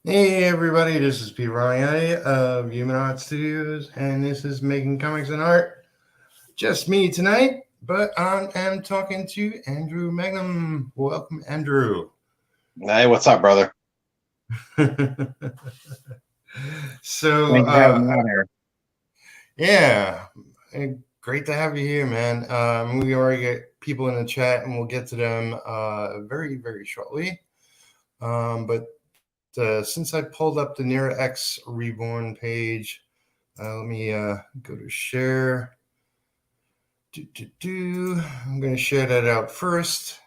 Hey everybody, this is Palmiotti of Human Art Studios, and this is Making Comics and Art. Just me tonight, but I am talking to Andrew Mangum. Welcome, Andrew. Hey, what's up, brother? So, Thanks for having me on here. yeah, great to have you here, man. We already get people in the chat, and we'll get to them very, very shortly. But since I pulled up the Near X Reborn page, let me go to share. I'm going to share that out first,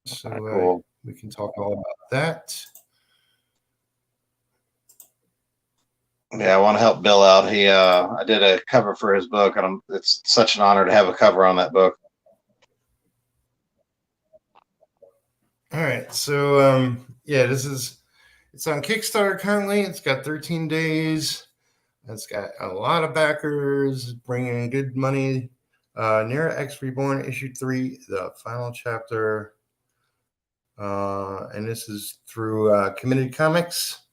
so Cool. We can talk all about that. Yeah, I want to help Bill out. I did a cover for his book, and it's such an honor to have a cover on that book. All right, so yeah, it's on Kickstarter currently. It's got 13 days. It's got a lot of backers, bringing in good money. Near X Reborn issue 3, the final chapter, and this is through Committed Comics.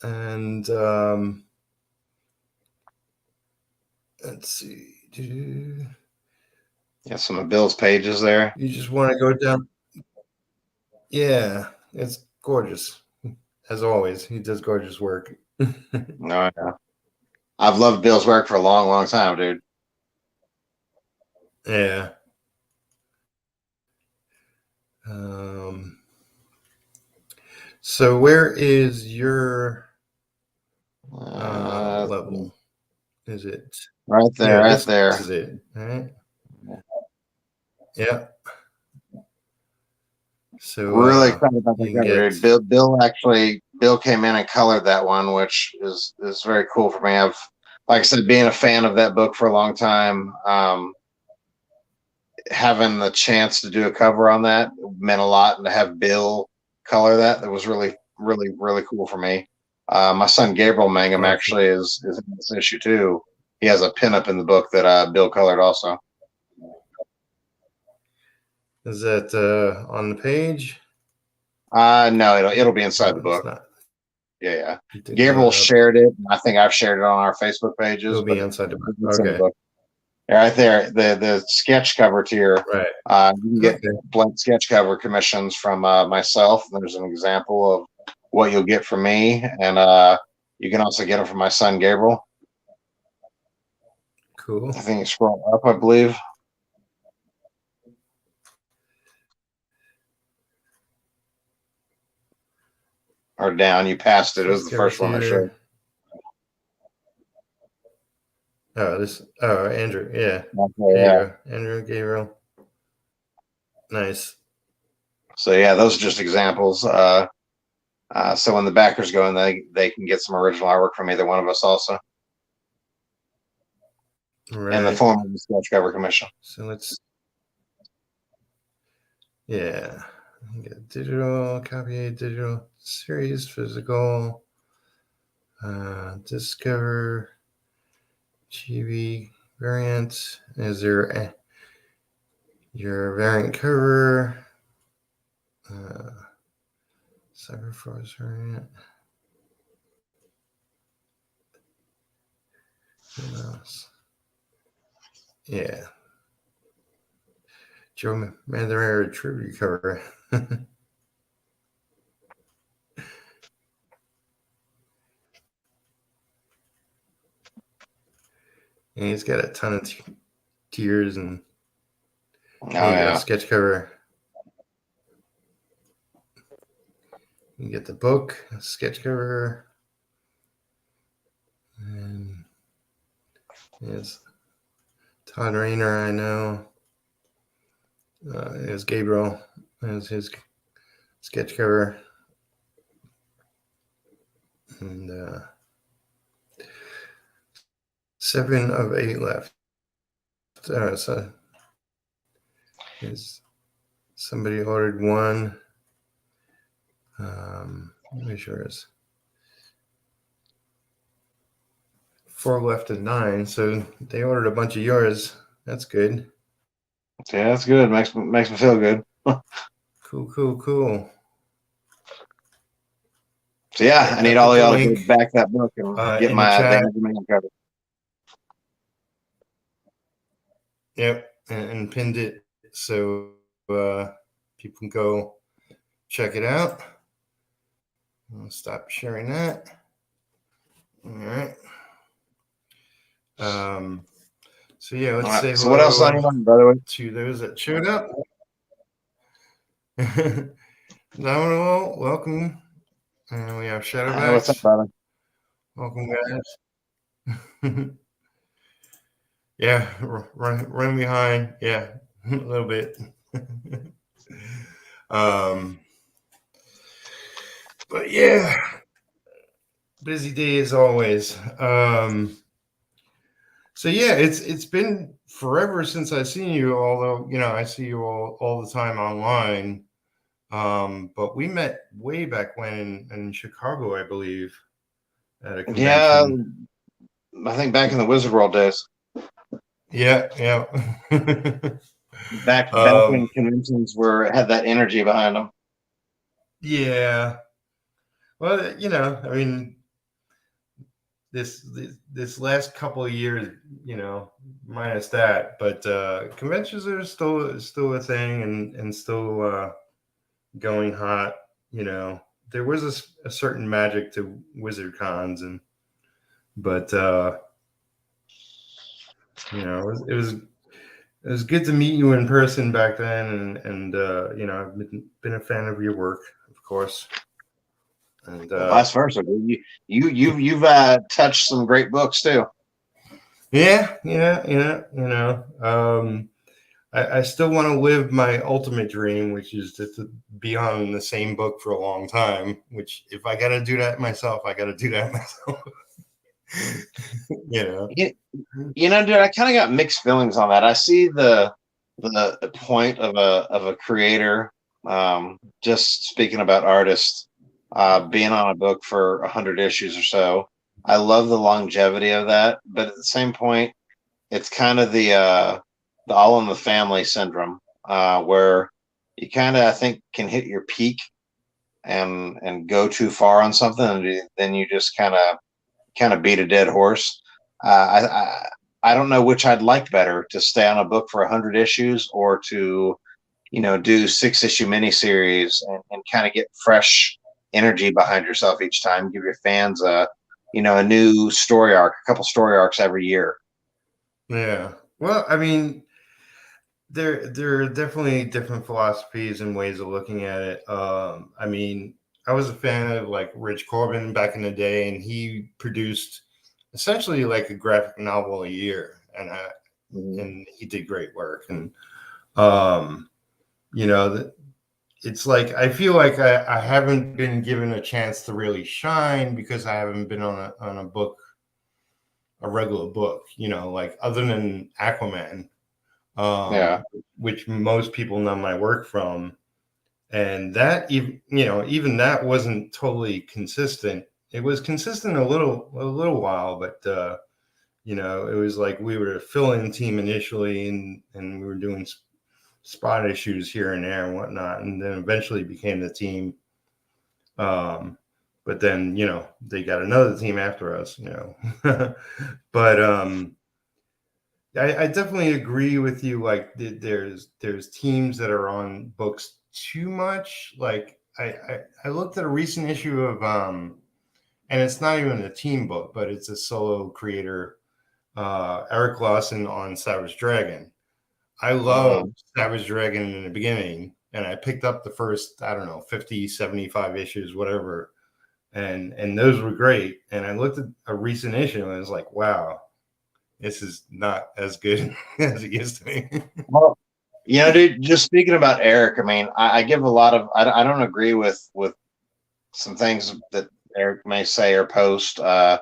And let's see. Yeah, some of Bill's pages there. You just want to go down. Yeah, it's gorgeous. As always, he does gorgeous work. No, yeah. I've loved Bill's work for a long, long time, dude. Yeah. So where is your level? Is it right there? Yeah, right there. This is it. All right. Yeah. So really excited about that cover. Bill came in and colored that one, which is very cool for me. I've, like I said, being a fan of that book for a long time. Having the chance to do a cover on that meant a lot, and to have Bill color that was really, really, really cool for me. My son Gabriel Mangum actually is in this issue too. He has a pinup in the book that Bill colored also. Is that on the page? No, it'll be inside the book. Yeah. Gabriel shared it, and I think I've shared it on our Facebook pages. It'll be inside the book. Okay. The book. Right there, the sketch cover tier. Right. You can get blank sketch cover commissions from myself. There's an example of what you'll get from me, and you can also get them from my son Gabriel. Cool. I think you scroll up, I believe. Or down, you passed it. It was the first one I showed. Andrew, yeah. Okay, yeah. Andrew Gabriel. Nice. So yeah, those are just examples. So when the backers go in, they can get some original artwork from either one of us also. Right. In the form of the sketch cover commission. So let's get digital, copy digital series, physical, discover, GB variant. Is there your variant cover? Cyberforce variant. What else? Yeah. Joe Madureira tribute cover. And he's got a ton of tiers and sketch cover. You get the book, sketch cover, and yes, Todd Rayner, I know. Is Gabriel as his sketch cover, and 7 of 8 left. So somebody ordered one. Let me sure it's 4 left of 9. So they ordered a bunch of yours. That's good. Yeah, that's good. Makes me feel good. Cool. So yeah, I need I all put of the y'all to go link back that book and get in the my the chat. Andrew Mangum cover. Yep, and pinned it so people can go check it out. I'll stop sharing that. All right. So yeah, let's say So what else on hello your mind, by the way? to those that showed up. Domino, welcome. And we have What's up, Shadowbacks. brother? Welcome, guys. Yeah, run behind. Yeah, a little bit. But yeah, busy day as always. So yeah, it's been forever since I've seen you. Although I see you all the time online. But we met way back when in Chicago, I believe, at a Yeah, convention. I think back in the Wizard World days, Yeah, yeah. back when conventions had that energy behind them. Yeah. Well, I mean, this last couple of years, minus that, but conventions are still a thing and still going hot. There was a certain magic to Wizard Cons, but it was good to meet you in person back then, and I've been a fan of your work, of course. And Well, vice versa. You've touched some great books too. yeah, I still want to live my ultimate dream, which is to be on the same book for a long time. Which, if I got to do that myself, I got to do that myself. Dude, I kind of got mixed feelings on that. I see the point of a creator. Just speaking about artists, being on a book for 100 issues or so. I love the longevity of that, but at the same point, it's kind of the all in the family syndrome, where you kind of, I think, can hit your peak and go too far on something, and then you just kind of beat a dead horse. I don't know which I'd like better, to stay on a book for 100 issues or to do 6-issue miniseries and kind of get fresh energy behind yourself each time. Give your fans a new story arc, a couple story arcs every year. Yeah. Well, I mean, there are definitely different philosophies and ways of looking at it. I mean, I was a fan of like Rich Corbin back in the day, and he produced essentially like a graphic novel a year, and he did great work. And um, it's like I feel like I haven't been given a chance to really shine because I haven't been on a regular book. Like other than Aquaman, Yeah. which most people know my work from, and that even that wasn't totally consistent. It was consistent a little while, but it was like we were a fill-in team initially, and we were doing spot issues here and there and whatnot, and then eventually became the team. But then they got another team after us, but I definitely agree with you. Like there's teams that are on books too much. Like I looked at a recent issue of and it's not even a team book, but it's a solo creator, Eric Lawson on Savage Dragon. I love Savage Dragon in the beginning, and I picked up the first, I don't know, 50, 75 issues, whatever. And those were great. And I looked at a recent issue and I was like, wow, this is not as good as it used to be. Well, dude, just speaking about Eric, I mean, I give a lot of, I don't agree with some things that Eric may say or post. I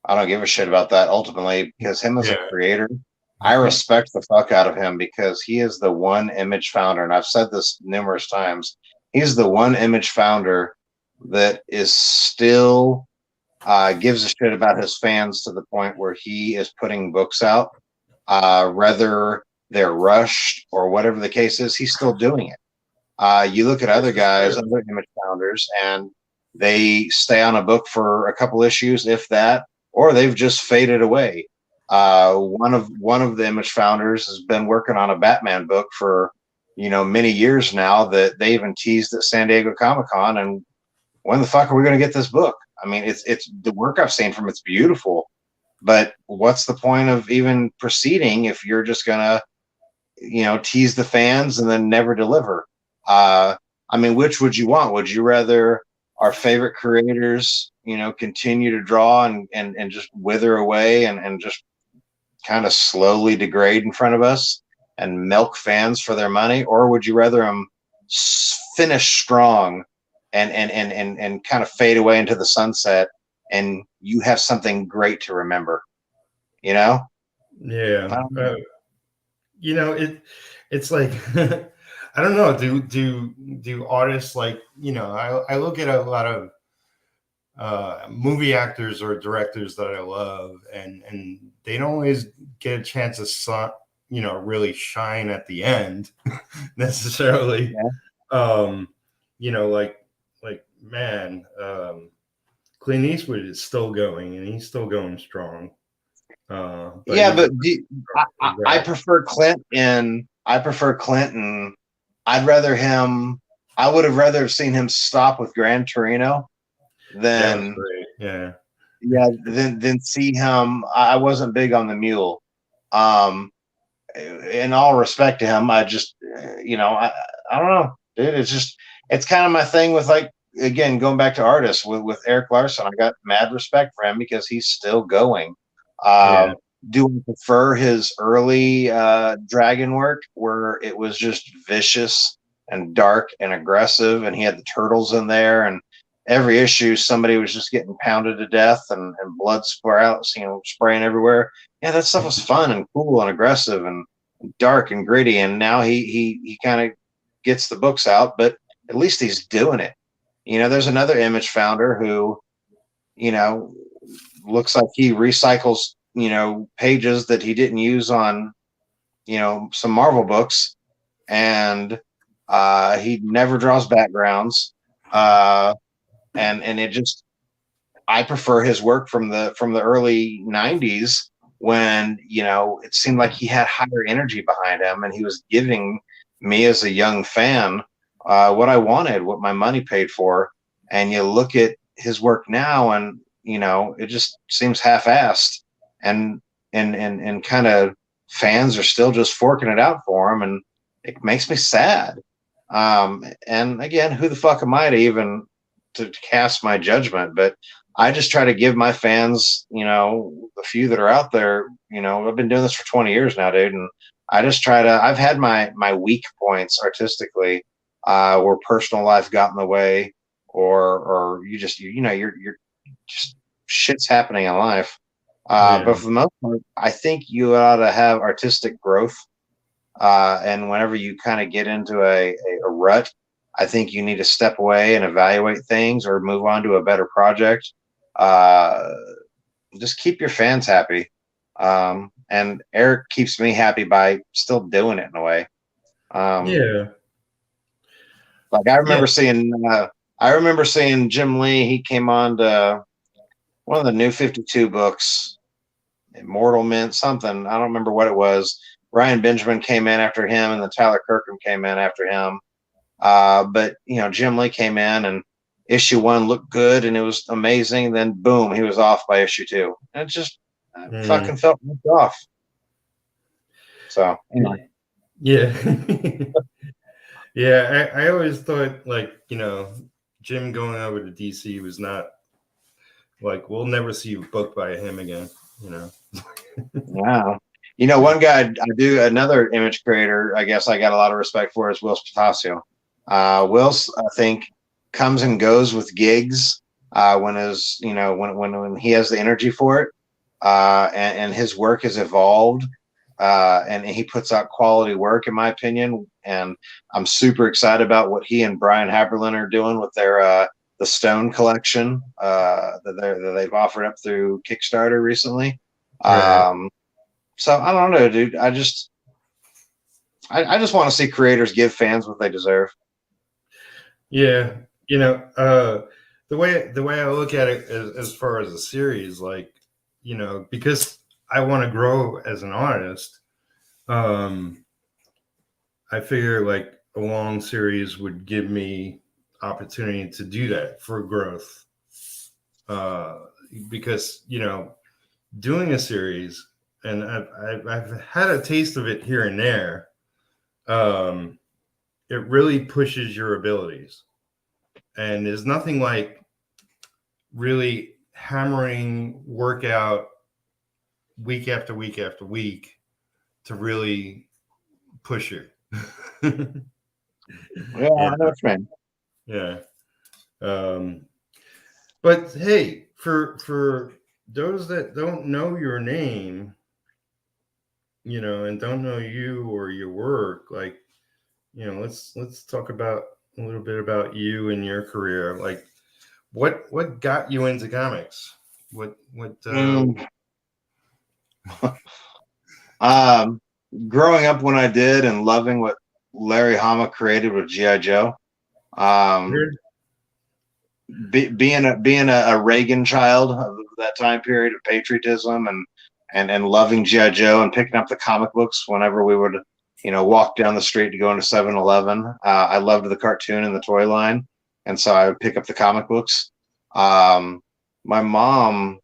don't give a shit about that ultimately, because him as a creator, I respect the fuck out of him, because he is the one image founder, and I've said this numerous times. He's the one image founder that is still gives a shit about his fans to the point where he is putting books out, whether they're rushed or whatever the case is. He's still doing it. You look at other guys, other image founders, and they stay on a book for a couple issues, if that, or they've just faded away. One of the Image founders has been working on a Batman book for many years now, that they even teased at San Diego Comic-Con. And when the fuck are we going to get this book? I mean, it's the work I've seen from it's beautiful, but what's the point of even proceeding if you're just gonna tease the fans and then never deliver? I mean, which would you want? Would you rather our favorite creators continue to draw and just wither away and just kind of slowly degrade in front of us and milk fans for their money, or would you rather them finish strong and kind of fade away into the sunset, and you have something great to remember? Yeah. Know? It's like I don't know. Do artists like I look at a lot of movie actors or directors that I love, and they don't always get a chance to really shine at the end necessarily. Yeah. Like man, Clint Eastwood is still going, and he's still going strong. But I prefer Clint, and I would have rather seen him stop with Gran Torino than than see him. I wasn't big on the Mule. In all respect to him, I just I don't know, dude. It's kind of my thing with, like, again, going back to artists with Eric Larson. I got mad respect for him because he's still going. Do I prefer his early Dragon work, where it was just vicious and dark and aggressive, and he had the turtles in there, and every issue somebody was just getting pounded to death and blood sprouts, spraying everywhere? Yeah, that stuff was fun and cool and aggressive and dark and gritty. And now he kind of gets the books out, but at least he's doing it. There's another Image founder who, looks like he recycles, pages that he didn't use on, some Marvel books, and he never draws backgrounds. And it just, I prefer his work from the early 90s, when it seemed like he had higher energy behind him, and he was giving me as a young fan what I wanted, what my money paid for. And you look at his work now, and it just seems half-assed, and kind of fans are still just forking it out for him, and it makes me sad. And again, who the fuck am I to even to cast my judgment? But I just try to give my fans, the few that are out there, I've been doing this for 20 years now, dude. And I just try to, I've had my weak points artistically, where personal life got in the way, or you're just shit's happening in life. But for the most part, I think you ought to have artistic growth. And whenever you kind of get into a rut, I think you need to step away and evaluate things, or move on to a better project. Just keep your fans happy. And Eric keeps me happy by still doing it in a way. Like I remember seeing Jim Lee. He came on to one of the New 52 books, Immortal Mint something. I don't remember what it was. Ryan Benjamin came in after him, and then Tyler Kirkham came in after him. But Jim Lee came in, and issue 1 looked good and it was amazing. Then boom, he was off by issue 2. And it just fucking felt ripped off. So anyway. I always thought, like, Jim going over to DC was not, like, we'll never see a book by him again. Wow. One guy I do, another Image creator, I guess I got a lot of respect for, is Will Spatasio. Will's, I think, comes and goes with gigs when he has the energy for it, and his work has evolved, and he puts out quality work, in my opinion. And I'm super excited about what he and Brian Haberlin are doing with their the Stone collection that they've offered up through Kickstarter recently. So I don't know, dude. I just want to see creators give fans what they deserve. the way I look at it as far as a series, like, because I want to grow as an artist, um, I figure like a long series would give me opportunity to do that for growth. Uh, because doing a series, and I've had a taste of it here and there. Um, it really pushes your abilities, and there's nothing like really hammering workout week after week after week to really push you. Yeah, Yeah, I know what you mean. yeah. Um, but hey, for those that don't know your name, and don't know you or your work, like, let's talk about a little bit about you and your career. Like, what got you into comics? What Mm. Um, Growing up when I did and loving what Larry Hama created with GI Joe. Um, being a Reagan child of that time period of patriotism and loving GI Joe and picking up the comic books whenever we would walk down the street to go into 7-Eleven. I loved the cartoon and the toy line, and so I would pick up the comic books. Um, my mom,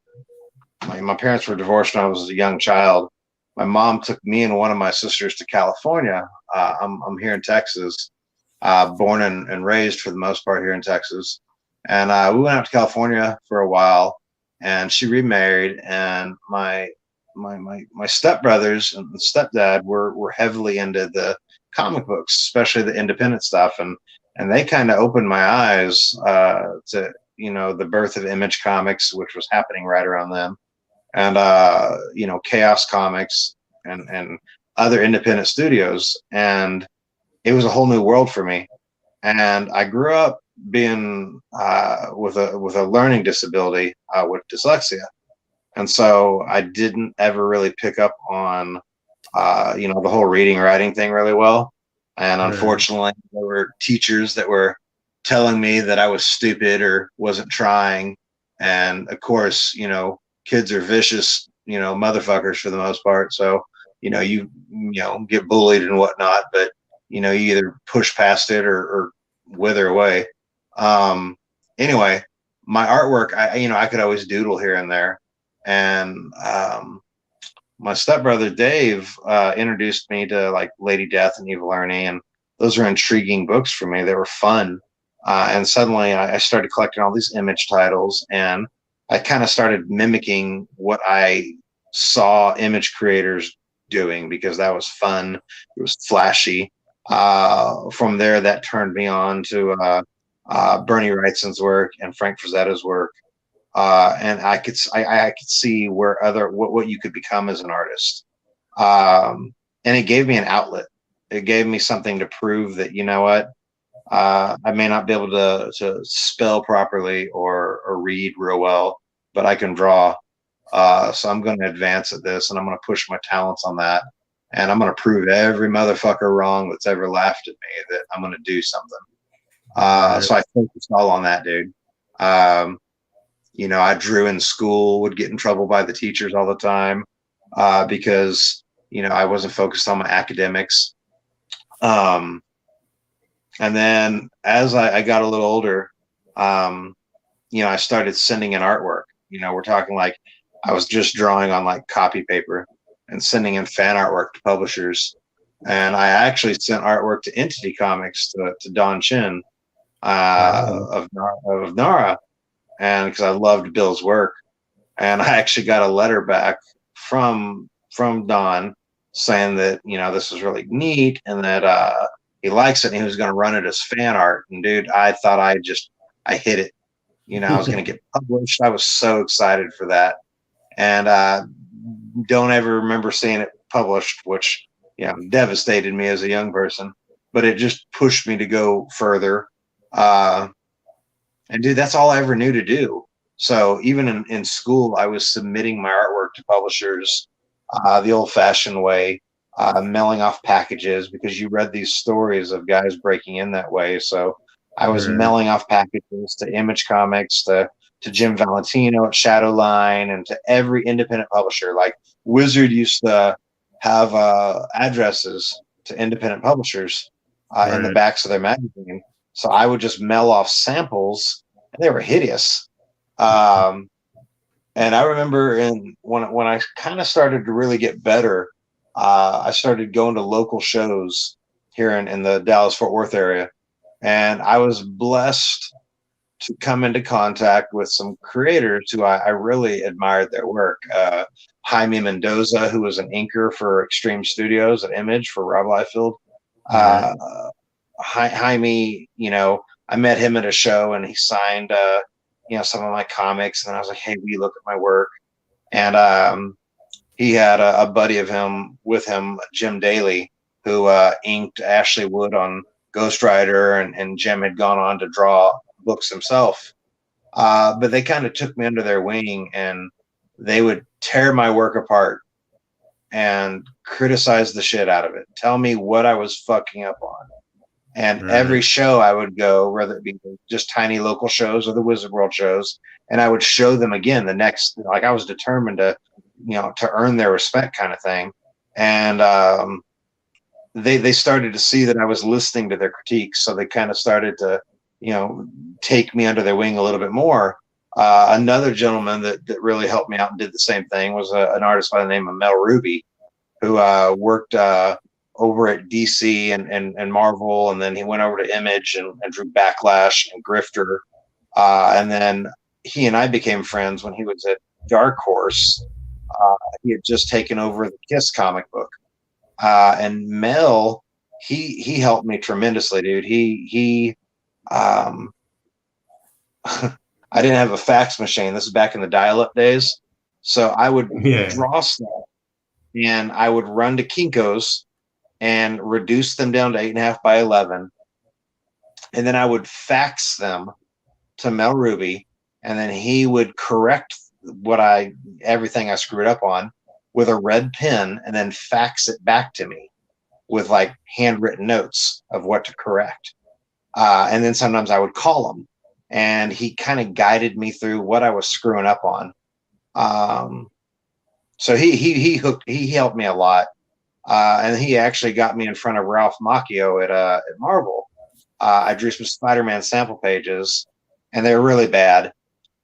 my parents were divorced when I was a young child. My mom took me and one of my sisters to California. I'm here in Texas, born and raised for the most part here in Texas. And we went out to California for a while, and she remarried. And my stepbrothers and stepdad were heavily into the comic books, especially the independent stuff, and they kind of opened my eyes to the birth of Image Comics, which was happening right around then, and Chaos Comics and other independent studios, and it was a whole new world for me. And I grew up being with a learning disability with dyslexia, and so I didn't ever really pick up on the whole reading writing thing really well. And right, unfortunately, there were teachers that were telling me that I was stupid or wasn't trying. And of course, kids are vicious, motherfuckers for the most part. So, get bullied and whatnot, but you either push past it or wither away. Um, anyway, my artwork, I could always doodle here and there. And my stepbrother Dave introduced me to like Lady Death and Evil Ernie, and those were intriguing books for me. They were fun, and suddenly I started collecting all these Image titles, and I kind of started mimicking what I saw Image creators doing because that was fun. It was flashy. From there, that turned me on to Bernie Wrightson's work and Frank Frazetta's work, and I could see where what you could become as an artist, and it gave me an outlet. It gave me something to prove that what I may not be able to spell properly or read real well, but I can draw. So I'm going to advance at this, and I'm going to push my talents on that, and I'm going to prove every motherfucker wrong that's ever laughed at me that I'm going to do something. right. So I focused all on that, dude. Um, I drew in school, would get in trouble by the teachers all the time because, I wasn't focused on my academics. Um, and then as I got a little older, I started sending in artwork. We're talking like I was just drawing on like copy paper and sending in fan artwork to publishers. And I actually sent artwork to Entity Comics to Don Chin Wow. of Nara, and because I loved Bill's work, and I actually got a letter back from Don saying that this was really neat and that he likes it and he was going to run it as fan art. And dude, I thought I hit it. I was going to get published. I was so excited for that, and don't ever remember seeing it published, which devastated me as a young person. But it just pushed me to go further. And dude, that's all I ever knew to do. So even in school, I was submitting my artwork to publishers the old fashioned way, mailing off packages because you read these stories of guys breaking in that way. So I was Right. mailing off packages to Image Comics, to Jim Valentino at Shadowline, and to every independent publisher. Like Wizard used to have addresses to independent publishers in the Right. backs of their magazine. So I would just mail off samples, and they were hideous. Um, and I remember when I kind of started to really get better, I started going to local shows here in the Dallas Fort Worth area, and I was blessed to come into contact with some creators who I really admired their work. Jaime Mendoza, who was an inker for Extreme Studios at Image for Rob Liefeld. Right. Uh, Jaime, I met him at a show and he signed, some of my comics. And then I was like, hey, will you look at my work? And he had a buddy of him with him, Jim Daly, who inked Ashley Wood on Ghost Rider, and Jim had gone on to draw books himself. But they kind of took me under their wing, and they would tear my work apart and criticize the shit out of it, tell me what I was fucking up on. And every Right. show I would go, whether it be just tiny local shows or the Wizard World shows, and I would show them again the next, like I was determined to earn their respect kind of thing. And they started to see that I was listening to their critiques. So they kind of started to, take me under their wing a little bit more. Another gentleman that really helped me out and did the same thing was an artist by the name of Mel Ruby, who worked over at DC and Marvel, and then he went over to Image and drew Backlash and Grifter. And then he and I became friends when he was at Dark Horse. He had just taken over the Kiss comic book. And Mel, he helped me tremendously, dude. He I didn't have a fax machine. This is back in the dial-up days. So I would Yeah. draw stuff and I would run to Kinko's and reduce them down to 8.5 by 11. And then I would fax them to Mel Ruby, and then he would correct everything I screwed up on with a red pen and then fax it back to me with like handwritten notes of what to correct. And then sometimes I would call him, and he kind of guided me through what I was screwing up on. So he helped me a lot, and he actually got me in front of Ralph Macchio at Marvel. I drew some Spider-Man sample pages, and they were really bad,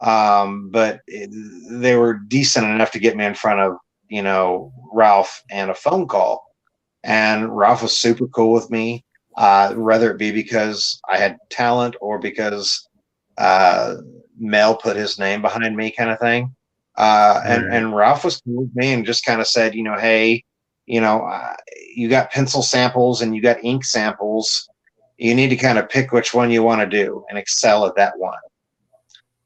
but they were decent enough to get me in front of Ralph and a phone call. And Ralph was super cool with me, whether it be because I had talent or because Mel put his name behind me, kind of thing. And Ralph was cool with me and just kind of said, hey, you got pencil samples and you got ink samples. You need to kind of pick which one you want to do and excel at that one.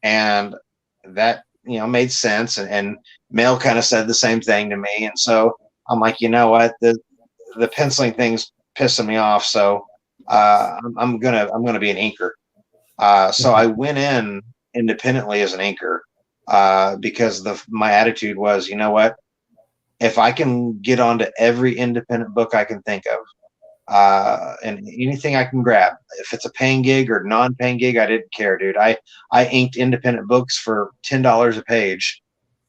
And that, made sense. And Mel kind of said the same thing to me. And so I'm like, you know what, the penciling thing's pissing me off. So I'm gonna be an inker. So I went in independently as an inker because my attitude was, you know what, if I can get onto every independent book I can think of, and anything I can grab, if it's a paying gig or non-paying gig, I didn't care, dude. I inked independent books for $10 a page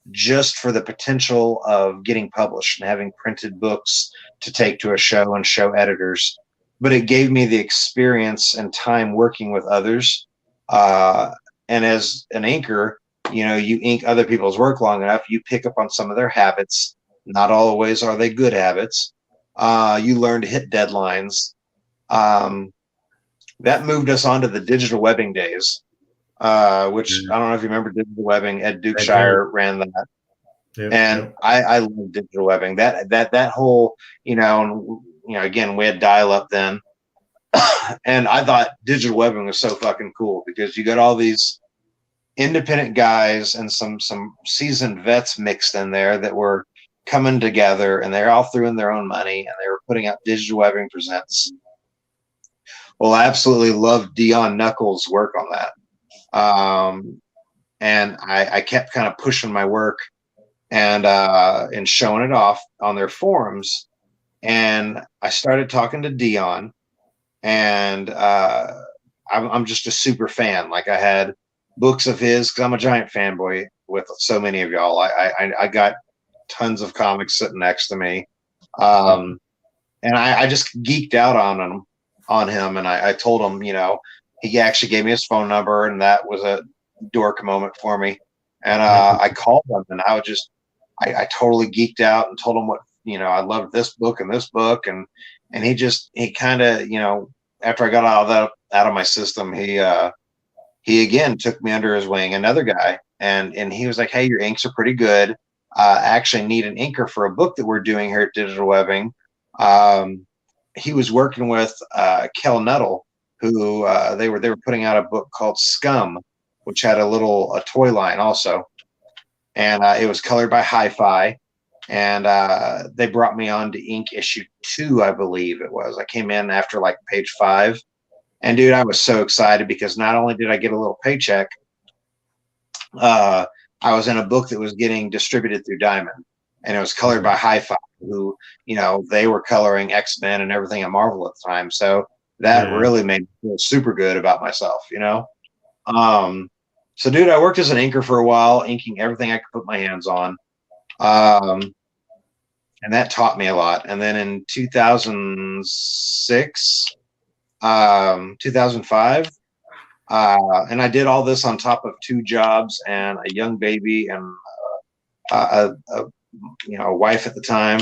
just for the potential of getting published and having printed books to take to a show and show editors. But it gave me the experience and time working with others. And as an inker, you ink other people's work long enough, you pick up on some of their habits. Not always are they good habits. You learn to hit deadlines. That moved us on to the digital webbing days, which I don't know if you remember digital webbing. Ed Dukeshire ran that. Yep, And yep. I love digital webbing. That whole, again, we had dial up then. And I thought digital webbing was so fucking cool because you got all these independent guys and some seasoned vets mixed in there that were coming together, and they're all throwing their own money, and they were putting out Digital Webbing Presents. Well, I absolutely loved Dion Knuckles' work on that. And I kept kind of pushing my work and showing it off on their forums. And I started talking to Dion, and I I'm just a super fan. Like I had books of his because I'm a giant fanboy with so many of y'all. I got tons of comics sitting next to me, and I just geeked out on him, and I told him, you know, he actually gave me his phone number, and that was a dork moment for me. And I called him, and I totally geeked out and told him what, you know, I loved this book and this book, and he kind of, you know, after I got all that out of my system, he again took me under his wing, another guy, and he was like, hey, your inks are pretty good. I actually need an inker for a book that we're doing here at Digital Webbing. He was working with Kel Nuttall, who they were putting out a book called Scum, which had a toy line also, and it was colored by Hi-Fi, and they brought me on to ink issue 2, I believe it was. I came in after like page 5, and dude, I was so excited because not only did I get a little paycheck, I was in a book that was getting distributed through Diamond, and it was colored by Hi-Fi, who, you know, they were coloring X-Men and everything at Marvel at the time. So that really made me feel super good about myself, you know? So dude, I worked as an inker for a while, inking everything I could put my hands on. And that taught me a lot. And then in 2006, 2005, and I did all this on top of 2 jobs and a young baby and a you know, a wife at the time.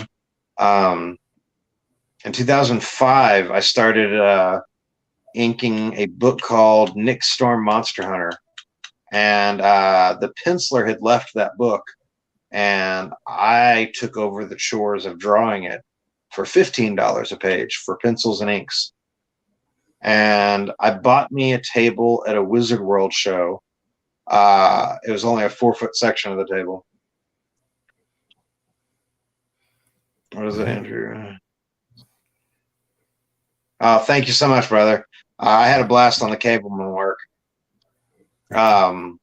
In 2005, I started inking a book called Nick Storm Monster Hunter, and the penciler had left that book, and I took over the chores of drawing it for $15 a page for pencils and inks. And I bought me a table at a Wizard World show. It was only a 4-foot section of the table. What is it, Andrew? Oh, thank you so much, brother. I had a blast on the Cableman work. Where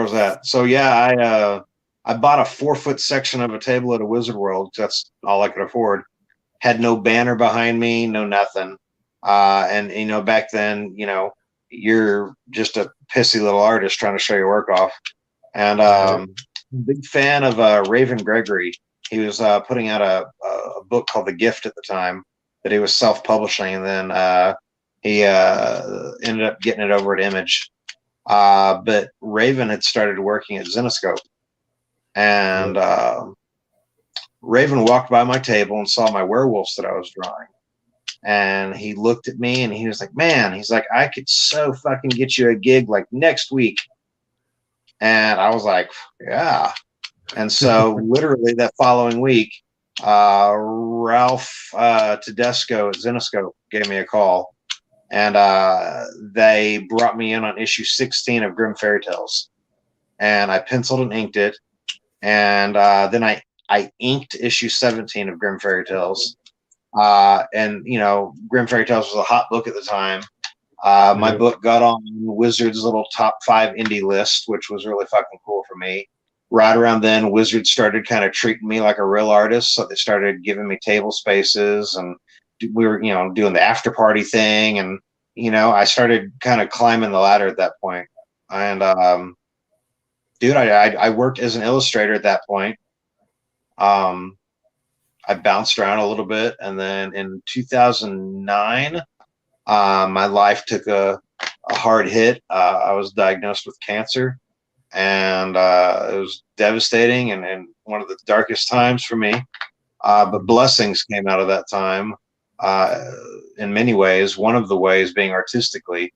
was that? So yeah, I bought a 4-foot section of a table at a Wizard World. That's all I could afford. Had no banner behind me, no nothing. And you know, back then, you know, you're just a pissy little artist trying to show your work off. And big fan of Raven Gregory. He was putting out a book called The Gift at the time that he was self-publishing, and then he ended up getting it over at Image. But Raven had started working at Zenescope, and Raven walked by my table and saw my werewolves that I was drawing. And he looked at me and he was like, man, he's like, I could so fucking get you a gig like next week. And I was like, yeah. And so literally that following week, Ralph Tedesco at Zenescope gave me a call, and they brought me in on issue 16 of Grim Fairy Tales, and I penciled and inked it. And then I inked issue 17 of Grim Fairy Tales. And, you know, Grim Fairy Tales was a hot book at the time. My book got on Wizard's little top 5 indie list, which was really fucking cool for me. Right around then, Wizards started kind of treating me like a real artist. So they started giving me table spaces, and we were, you know, doing the after party thing. And, you know, I started kind of climbing the ladder at that point. And, dude, I worked as an illustrator at that point. I bounced around a little bit. And then in 2009, my life took a hard hit. I was diagnosed with cancer, and it was devastating and one of the darkest times for me. But blessings came out of that time in many ways. One of the ways being artistically.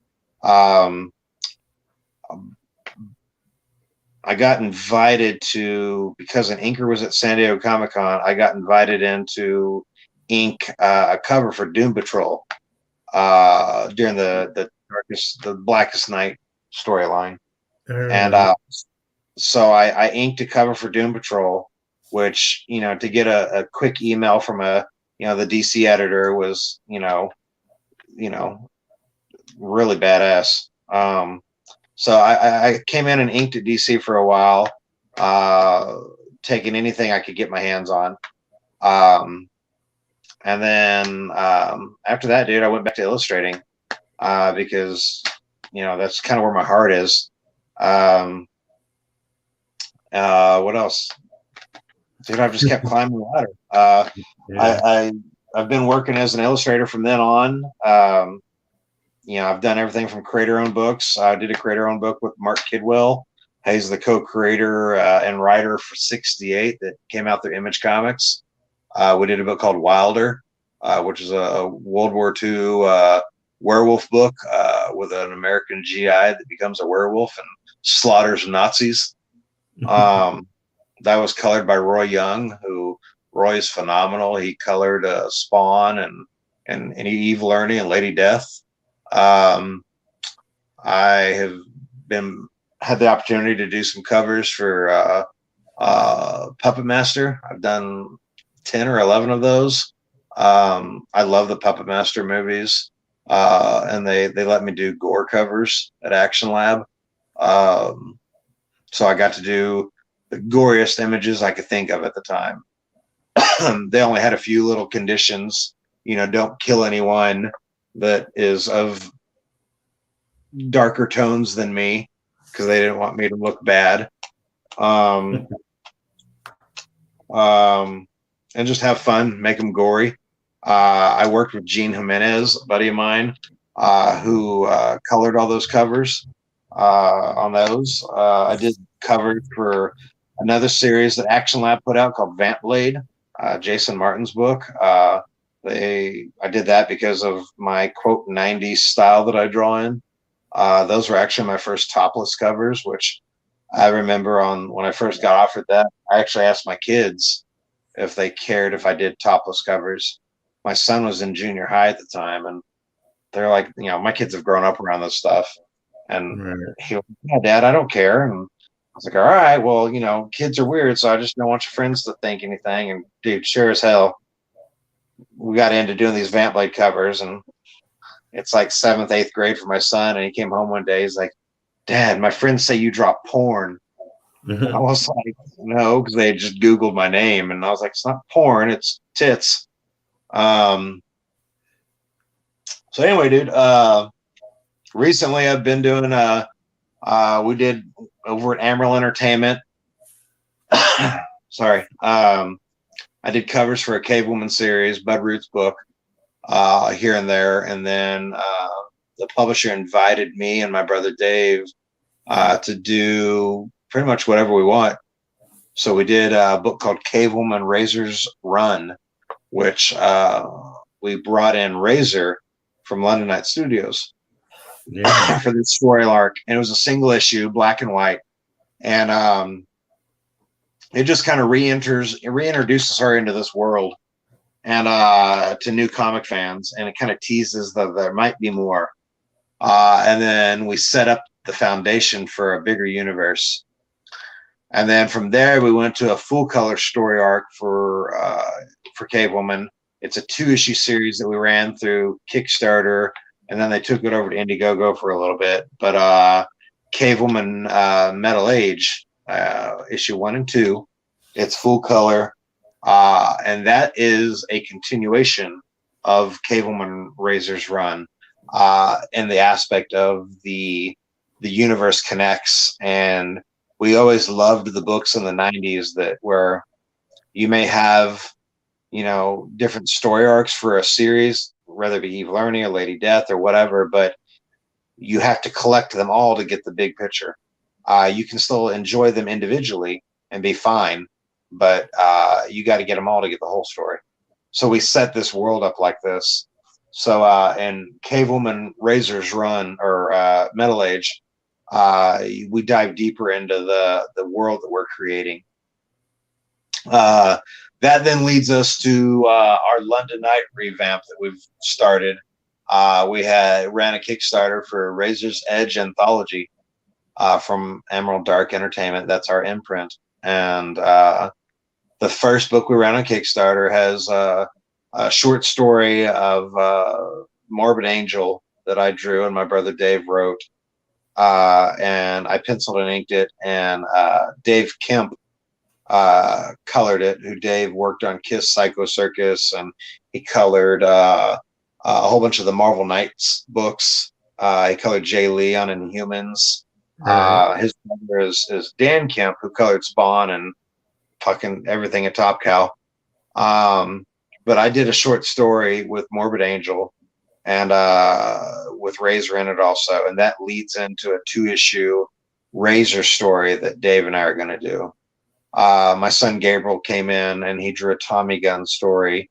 I got invited to, because an inker was at San Diego Comic-Con, I got invited in to ink a cover for Doom Patrol during the Blackest Night storyline. And so I inked a cover for Doom Patrol, which, you know, to get a quick email from the DC editor was, you know, really badass. So I came in and inked at DC for a while. taking anything I could get my hands on. And then after that, dude, I went back to illustrating because, you know, that's kind of where my heart is. What else? Dude, I've just kept climbing the ladder. I've been working as an illustrator from then on. You know, I've done everything from creator-owned books. I did a creator-owned book with Mark Kidwell. He's the co-creator and writer for 68 that came out through Image Comics. We did a book called Wilder, which is a World War II werewolf book with an American GI that becomes a werewolf and slaughters Nazis. That was colored by Roy Young, who Roy is phenomenal. He colored Spawn and Eve Learning and Lady Death. I have had the opportunity to do some covers for Puppet Master. I've done 10 or 11 of those. I love the Puppet Master movies, and they let me do gore covers at Action Lab. So I got to do the goriest images I could think of at the time. They only had a few little conditions, you know, don't kill anyone that is of darker tones than me, because they didn't want me to look bad. And just have fun, make them gory. I worked with Gene Jimenez, a buddy of mine, who colored all those covers on those. I did covers for another series that Action Lab put out called Vamp Blade, Jason Martin's book. I did that because of my quote 90s style that I draw in. Those were actually my first topless covers, which I remember when I first got offered that, I actually asked my kids if they cared if I did topless covers. My son was in junior high at the time, and they're like, you know, my kids have grown up around this stuff. And he was like, yeah, Dad, I don't care. And I was like, all right, well, you know, kids are weird, so I just don't want your friends to think anything. And dude, sure as hell, we got into doing these Vamp Blade covers, and it's like 7th, 8th grade for my son. And he came home one day, he's like, Dad, my friends say you draw porn. I was like, no, because they just Googled my name. And I was like, it's not porn, it's tits. So anyway, dude, recently I've been doing, we did over at Amaryl Entertainment. Sorry. I did covers for a Cave Woman series, Bud Root's book, here and there. And then the publisher invited me and my brother Dave to do pretty much whatever we want. So we did a book called Cave Woman Razor's Run, which we brought in Razor from London Night Studios for this story arc. And it was a single issue, black and white. And it just kind of reintroduces her into this world and to new comic fans. And it kind of teases that there might be more. And then we set up the foundation for a bigger universe. And then from there, we went to a full color story arc for Cave Woman. It's a 2-issue series that we ran through Kickstarter, and then they took it over to Indiegogo for a little bit. But Cave Woman Metal Age, issue 1 and 2, it's full color, and that is a continuation of Cave Woman Razor's Run, in the aspect of the universe connects. And we always loved the books in the 90s that where you may have, you know, different story arcs for a series, whether it be Eve Learning or Lady Death or whatever, but you have to collect them all to get the big picture. You can still enjoy them individually and be fine, but you got to get them all to get the whole story. So we set this world up like this. So in Cave Woman Razor's Run, or Metal Age, we dive deeper into the world that we're creating. That then leads us to our London Night revamp that we've started. We ran a Kickstarter for Razor's Edge Anthology from Emerald Dark Entertainment. That's our imprint. And the first book we ran on Kickstarter has a short story of Morbid Angel that I drew and my brother Dave wrote. And I penciled and inked it. And Dave Kemp colored it, who Dave worked on Kiss Psycho Circus, and he colored a whole bunch of the Marvel Knights books. He colored Jay Lee on Inhumans. Right. His brother is Dan Kemp, who colored Spawn and fucking everything at Top Cow. But I did a short story with Morbid Angel and with Razor in it also, and that leads into a 2-issue Razor story that Dave and I are going to do. My son Gabriel came in and he drew a Tommy gun story,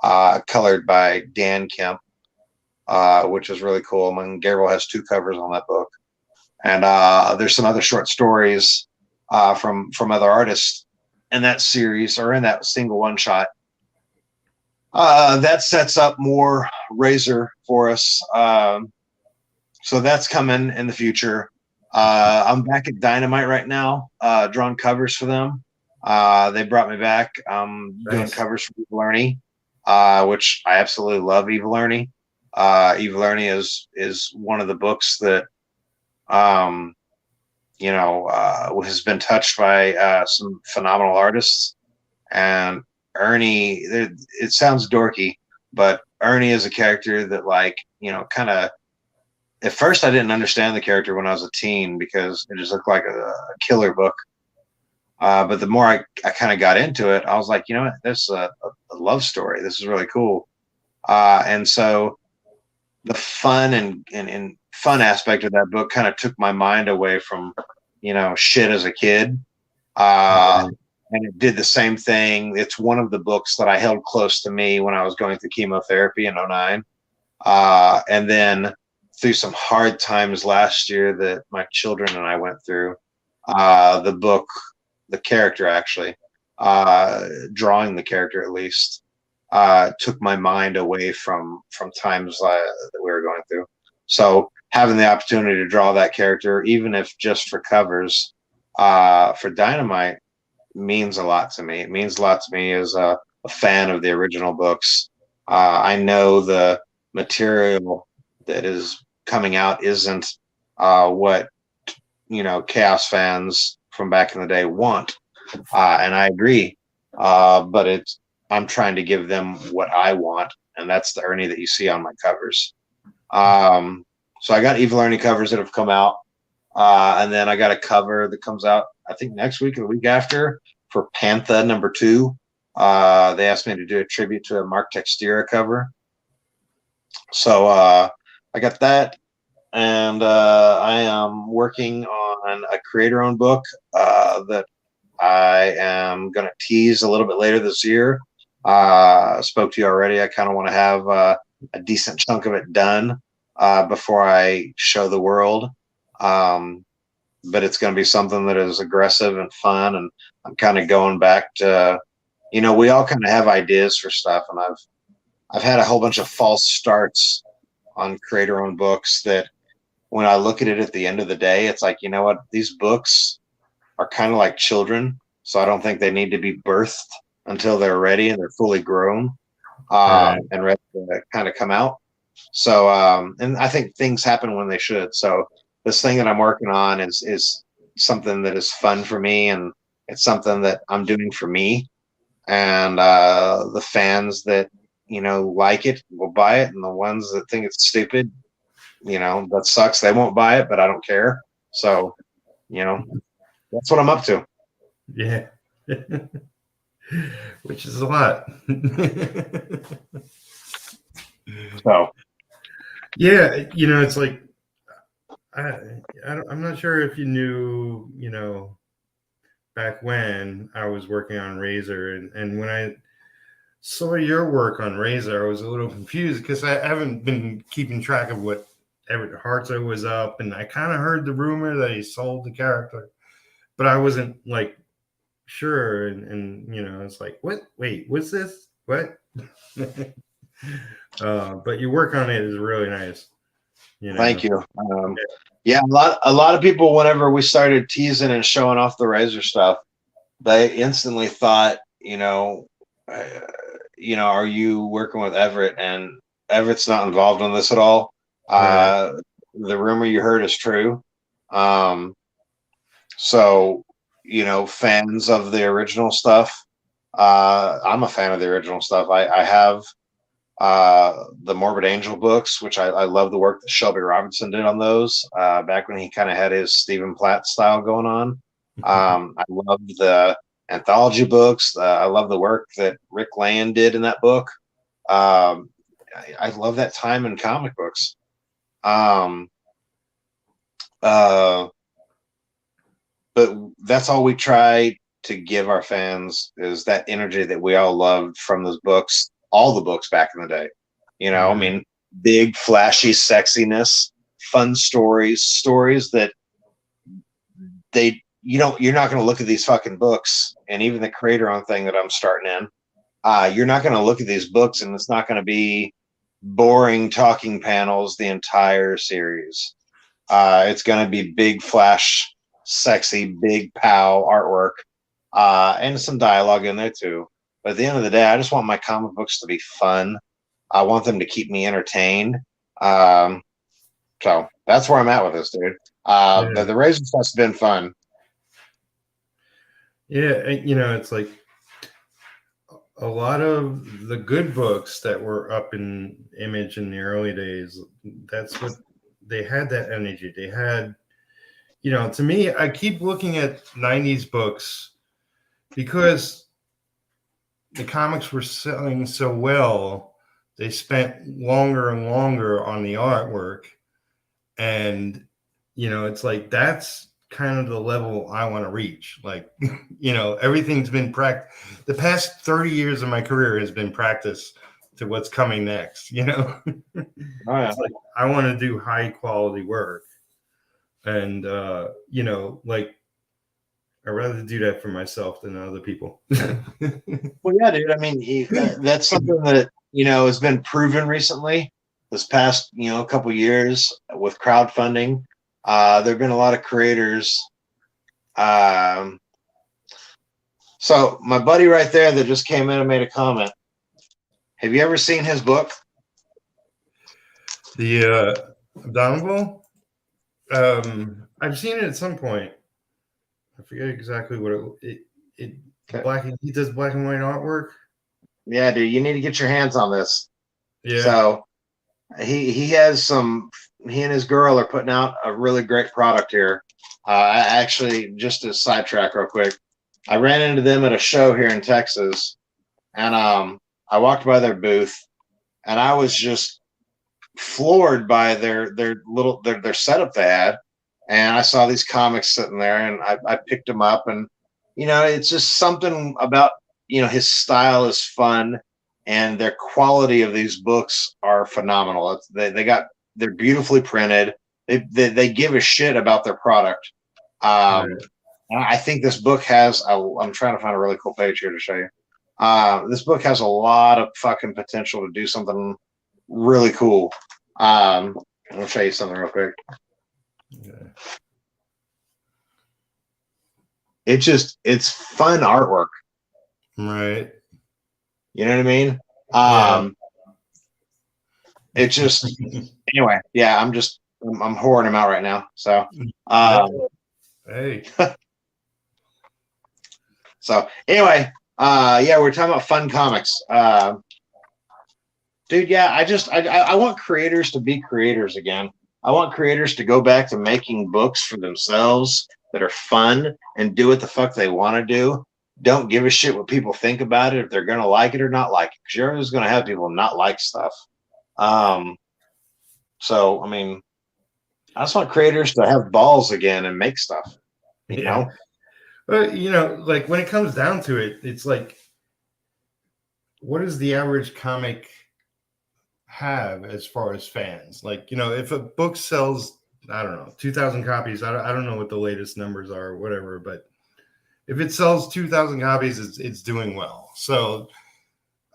colored by Dan Kemp, which is really cool. I mean, Gabriel has 2 covers on that book, and there's some other short stories from other artists in that series or in that single one shot. That sets up more Razor for us. So that's coming in the future. I'm back at Dynamite right now, drawing covers for them. They brought me back. Doing covers for Evil Ernie, which I absolutely love. Evil Ernie. Evil Ernie is one of the books that has been touched by some phenomenal artists. And Ernie, it sounds dorky, but Ernie is a character that, like, kind of, at first I didn't understand the character when I was a teen because it just looked like a killer book. But the more I kind of got into it, I was like, you know what, this is a love story. This is really cool. And so the fun and fun aspect of that book kind of took my mind away from, shit as a kid. And it did the same thing. It's one of the books that I held close to me when I was going through chemotherapy in 2009. And then through some hard times last year that my children and I went through, the character actually, drawing the character at least, took my mind away from times that we were going through. So having the opportunity to draw that character, even if just for covers, for Dynamite, means a lot to me. It means a lot to me as a fan of the original books. I know the material that is coming out isn't what Chaos fans from back in the day want, and I agree. But I'm trying to give them what I want, and that's the Ernie that you see on my covers. So I got Evil Ernie covers that have come out, and then I got a cover that comes out, I think, next week or the week after, for Pantha #2. They asked me to do a tribute to a Mark Texeira cover. So I got that, and I am working on a creator-owned book that I am going to tease a little bit later this year. I spoke to you already. I kind of want to have a decent chunk of it done before I show the world. But it's going to be something that is aggressive and fun, and I'm kind of going back to, we all kind of have ideas for stuff, and I've had a whole bunch of false starts on creator-owned books that when I look at it at the end of the day, it's like, you know what, these books are kind of like children, so I don't think they need to be birthed until they're ready and they're fully grown and ready to kind of come out. So, and I think things happen when they should. So this thing that I'm working on is something that is fun for me, and it's something that I'm doing for me. And the fans that, like it will buy it, and the ones that think it's stupid, that sucks. They won't buy it, but I don't care. So, that's what I'm up to. Yeah. Which is a lot. So, yeah, it's like, I'm not sure if you knew, back when I was working on Razor, and when I saw your work on Razor, I was a little confused because I haven't been keeping track of what Everett Hartsoe was up, and I kind of heard the rumor that he sold the character, but I wasn't like sure, and it's like, what? Wait, what's this? What? But your work on it is really nice. Thank you. Yeah, a lot of people, whenever we started teasing and showing off the Razor stuff, they instantly thought, are you working with Everett? And Everett's not involved in this at all. The rumor you heard is true. So fans of the original stuff. I'm a fan of the original stuff. I have the Morbid Angel books, which I love the work that Shelby Robinson did on those back when he kind of had his Stephen Platt style going on. I love the anthology books. I love the work that Rick Land did in that book. I love that time in comic books. But that's all we try to give our fans is that energy that we all loved from those books, all the books back in the day. I mean, big, flashy sexiness, fun stories that you're not going to look at these fucking books, and even the creator on thing that I'm starting in, you're not going to look at these books and it's not going to be boring talking panels the entire series. It's going to be big, flash, sexy, big pow artwork, and some dialogue in there too. But at the end of the day, I just want my comic books to be fun. I want them to keep me entertained. So that's where I'm at with this, dude. But the Razor stuff's been fun. Yeah, it's like a lot of the good books that were up in Image in the early days, that's what they had, that energy. They had, to me, I keep looking at 90s books because the comics were selling so well. They spent longer and longer on the artwork. And, it's like, that's kind of the level I want to reach. Like, everything's been practiced. The past 30 years of my career has been practice to what's coming next, Oh, yeah. It's like, I want to do high quality work. And, like, I'd rather do that for myself than other people. Well, yeah, dude. I mean, that's something that, has been proven recently this past, couple years with crowdfunding. There have been a lot of creators. So my buddy right there that just came in and made a comment. Have you ever seen his book? The Abominable? I've seen it at some point. I forget exactly what it okay. He does black and white artwork. Yeah, dude, you need to get your hands on this. Yeah. So he has he and his girl are putting out a really great product here. Actually, just to sidetrack real quick, I ran into them at a show here in Texas, and I walked by their booth, and I was just floored by their setup they had. And I saw these comics sitting there, and I picked them up, and it's just something about his style is fun, and their quality of these books are phenomenal. They're beautifully printed. They give a shit about their product. I think this book has. I'm trying to find a really cool page here to show you. This book has a lot of fucking potential to do something really cool. I'll show you something real quick. Okay. It's fun artwork. Right. You know what I mean? It just anyway, yeah, I'm whoring them out right now. So hey. So anyway, yeah, we're talking about fun comics. Dude, yeah, I want creators to be creators again. I want creators to go back to making books for themselves that are fun and do what the fuck they want to do. Don't give a shit what people think about it, if they're going to like it or not like it, because you're always going to have people not like stuff. So, I mean, I just want creators to have balls again and make stuff, you know? But, like when it comes down to it, it's like, what does the average comic have as far as fans? Like, if a book sells, I don't know, 2,000 copies, I don't know what the latest numbers are or whatever, but if it sells 2,000 copies, it's doing well. So,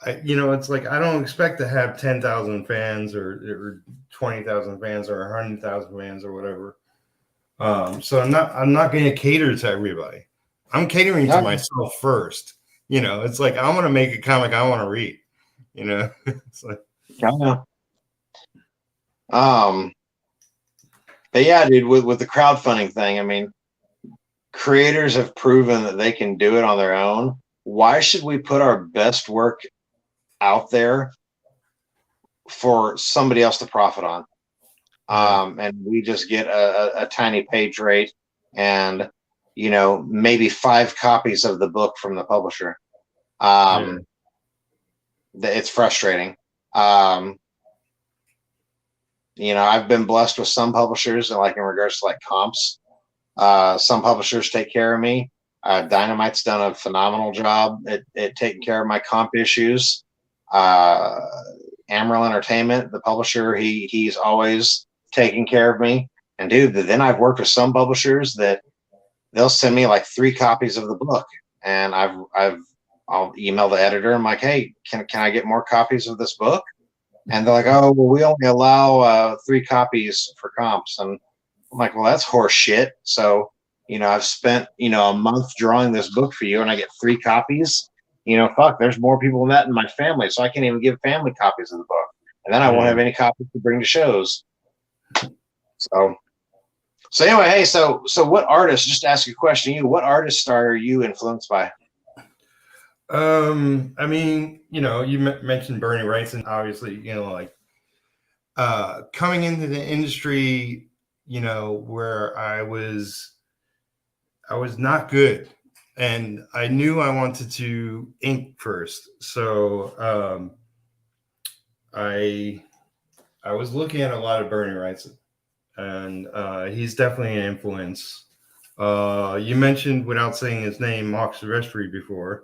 it's like, I don't expect to have 10,000 fans or 20,000 fans or 100,000 fans or whatever. So I'm not going to cater to everybody. I'm catering to myself first. It's like, I want to make a comic I want to read. It's like, but yeah, dude, with the crowdfunding thing, I mean, creators have proven that they can do it on their own. Why should we put our best work out there for somebody else to profit on? Yeah. And we just get a tiny page rate and, you know, maybe 5 copies of the book from the publisher. Yeah. It's frustrating. Um, you know, I've been blessed with some publishers, and like in regards to like comps, some publishers take care of me. Dynamite's done a phenomenal job at taking care of my comp issues. Uh, Amaral Entertainment, the publisher, he's always taking care of me. And dude, then I've worked with some publishers that they'll send me like 3 copies of the book, and I'll email the editor. I'm like, hey, can I get more copies of this book? And they're like, oh, well, we only allow 3 copies for comps. And I'm like, well, that's horse shit. So, you know, I've spent, you know, a month drawing this book for you, and I get 3 copies. You know, fuck, there's more people than that in my family, so I can't even give family copies of the book. And then I won't have any copies to bring to shows. So anyway, hey, so what artists, just to ask you a question, what artists are you influenced by? I mean, you know, you mentioned Bernie Wrightson, obviously, you know, like coming into the industry, you know, where I was not good, and I knew I wanted to ink first. So I was looking at a lot of Bernie Wrightson, and he's definitely an influence. You mentioned, without saying his name, Mark Silvestri before.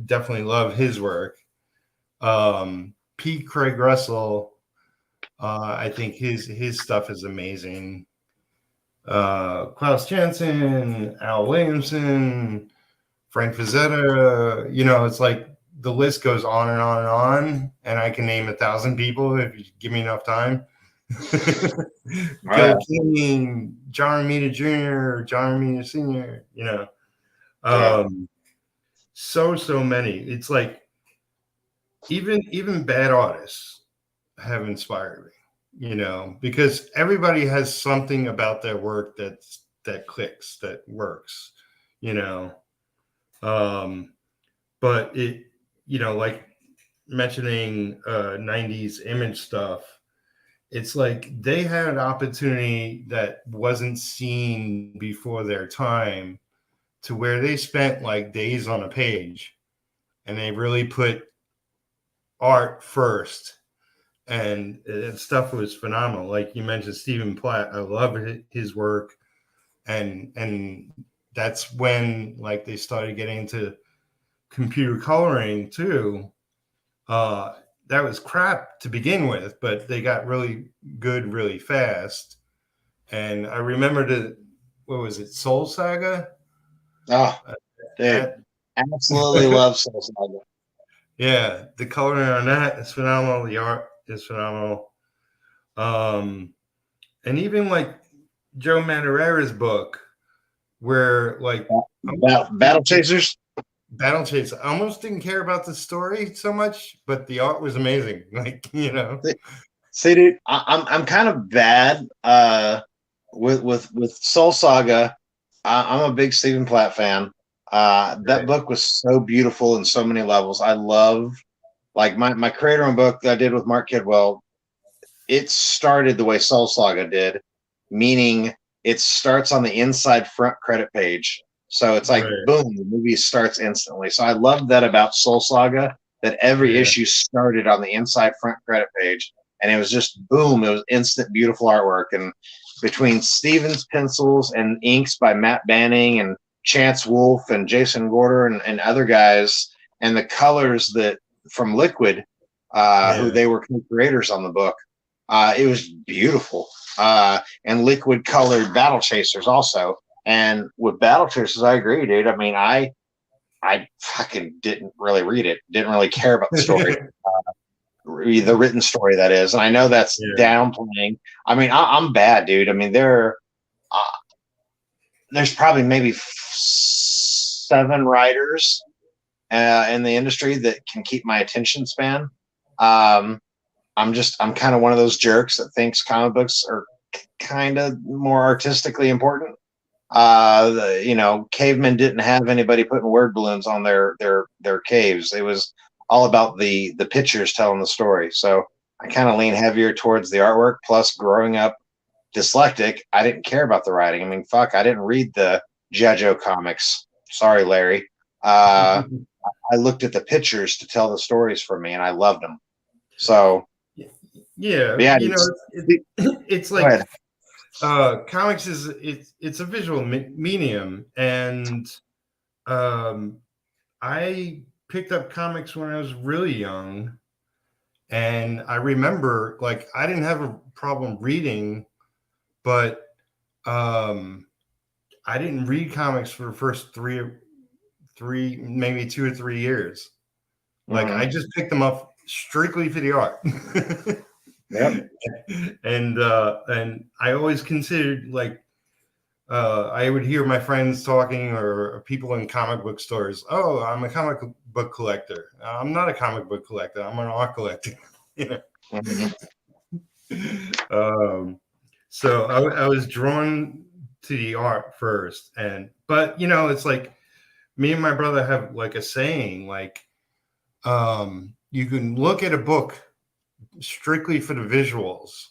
Definitely love his work. P. Craig Russell, I think his stuff is amazing. Klaus Janson, Al Williamson, Frank Frazetta, you know, it's like the list goes on and on and on, and I can name 1,000 people if you give me enough time. Gil King, John Romita Jr., John Romita Sr., you know. So many. It's like even bad artists have inspired me, you know, because everybody has something about their work that clicks, that works, you know. But it, you know, like mentioning 90s image stuff, it's like they had an opportunity that wasn't seen before their time, to where they spent like days on a page, and they really put art first, and stuff was phenomenal. Like you mentioned Stephen Platt, I love his work, and that's when like they started getting into computer coloring too. That was crap to begin with, but they got really good really fast. And I remember what was it, Soul Saga? Oh, dude, absolutely love Soul Saga. Yeah, the coloring on that is phenomenal. The art is phenomenal. And even like Joe Madureira's book, where like Battle Chasers. Battle Chase, I almost didn't care about the story so much, but the art was amazing. Like, you know. See, dude, I'm kind of bad with Soul Saga. I'm a big Stephen Platt fan. That book was so beautiful in so many levels. I love, like, my creator own book that I did with Mark Kidwell. It started the way Soul Saga did, meaning it starts on the inside front credit page. So it's like, boom, the movie starts instantly. So I love that about Soul Saga, that every issue started on the inside front credit page. And it was just, boom, it was instant, beautiful artwork. And between Stevens pencils and inks by Matt Banning and Chance Wolfe and Jason Gorder and other guys, and the colors that from Liquid, who they were co-creators on the book, it was beautiful. And Liquid colored Battle Chasers also. And with Battle Chasers, I agree, dude. I mean, I fucking didn't really read it. Didn't really care about the story, the written story, that is. And I know that's downplaying. I mean, I'm bad, dude. I mean, there's probably maybe 7 writers in the industry that can keep my attention span. I'm kind of one of those jerks that thinks comic books are kind of more artistically important. You know, cavemen didn't have anybody putting word balloons on their caves. It was all about the pictures telling the story. So I kind of lean heavier towards the artwork. Plus, growing up dyslexic, I didn't care about the writing. I mean, fuck, I didn't read the JoJo comics. Sorry, Larry. I looked at the pictures to tell the stories for me, and I loved them. So, yeah, yeah, you know, it's go like ahead. comics is it's a visual medium, and I picked up comics when I was really young, and I remember like I didn't have a problem reading, but I didn't read comics for the first three, maybe 2 or 3 years. Like I just picked them up strictly for the art. Yep. And I always considered like I would hear my friends talking or people in comic book stores. Oh, I'm a comic book collector. I'm not a comic book collector. I'm an art collector. You know? So I was drawn to the art first, but you know, it's like me and my brother have like a saying, like you can look at a book strictly for the visuals,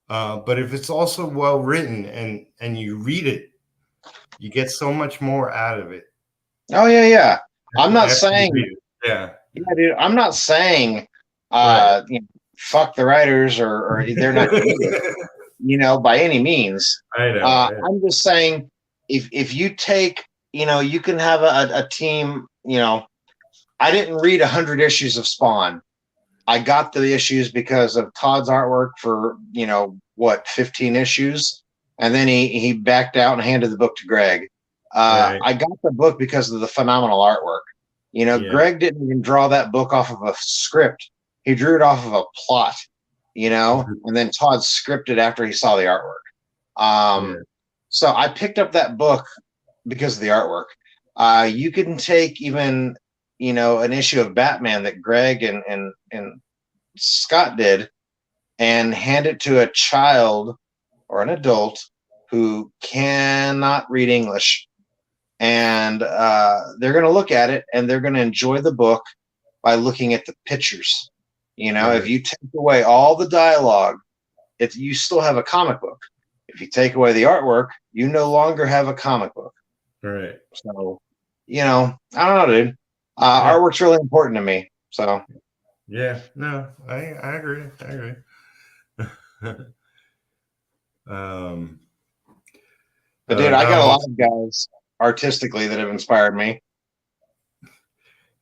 but if it's also well written and you read it, you get so much more out of it. Oh yeah. I'm not After you saying, read it. Yeah, dude. I'm not saying, right. you know, fuck the writers or they're not creative, you know, by any means. I know. I'm just saying, if you take, you know, you can have a team. You know, I didn't read 100 issues of Spawn. I got the issues because of Todd's artwork for, you know, what, 15 issues, and then he backed out and handed the book to Greg. Right. I got the book because of the phenomenal artwork. You know, Yeah. Greg didn't even draw that book off of a script. He drew it off of a plot, you know, and then Todd scripted after he saw the artwork. Yeah. So I picked up that book because of the artwork. You can take even, you know, an issue of Batman that Greg and Scott did and hand it to a child or an adult who cannot read English. And they're going to look at it and they're going to enjoy the book by looking at the pictures. You know, Right. if you take away all the dialogue, you still have a comic book. If you take away the artwork, you no longer have a comic book. Right. So, you know, I don't know, dude. Yeah. Artwork's really important to me. So, Yeah. No, I agree. I agree. um, but dude, I got a Donald, lot of guys artistically that have inspired me.